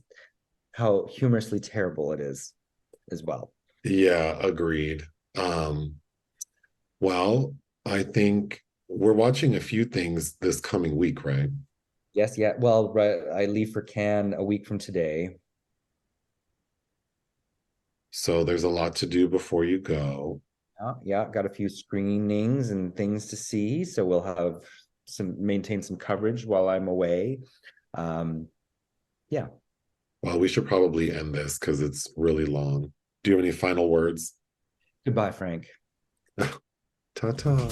how humorously terrible it is as well. Yeah, agreed. Well, I think we're watching a few things this coming week, right? Yes, yeah. Well, right, I leave for Cannes a week from today. So there's a lot to do before you go. Yeah, got a few screenings and things to see, so we'll have maintain some coverage while I'm away. Um, yeah. Well, we should probably end this because it's really long. Do you have any final words? Goodbye, Frank. Ta ta.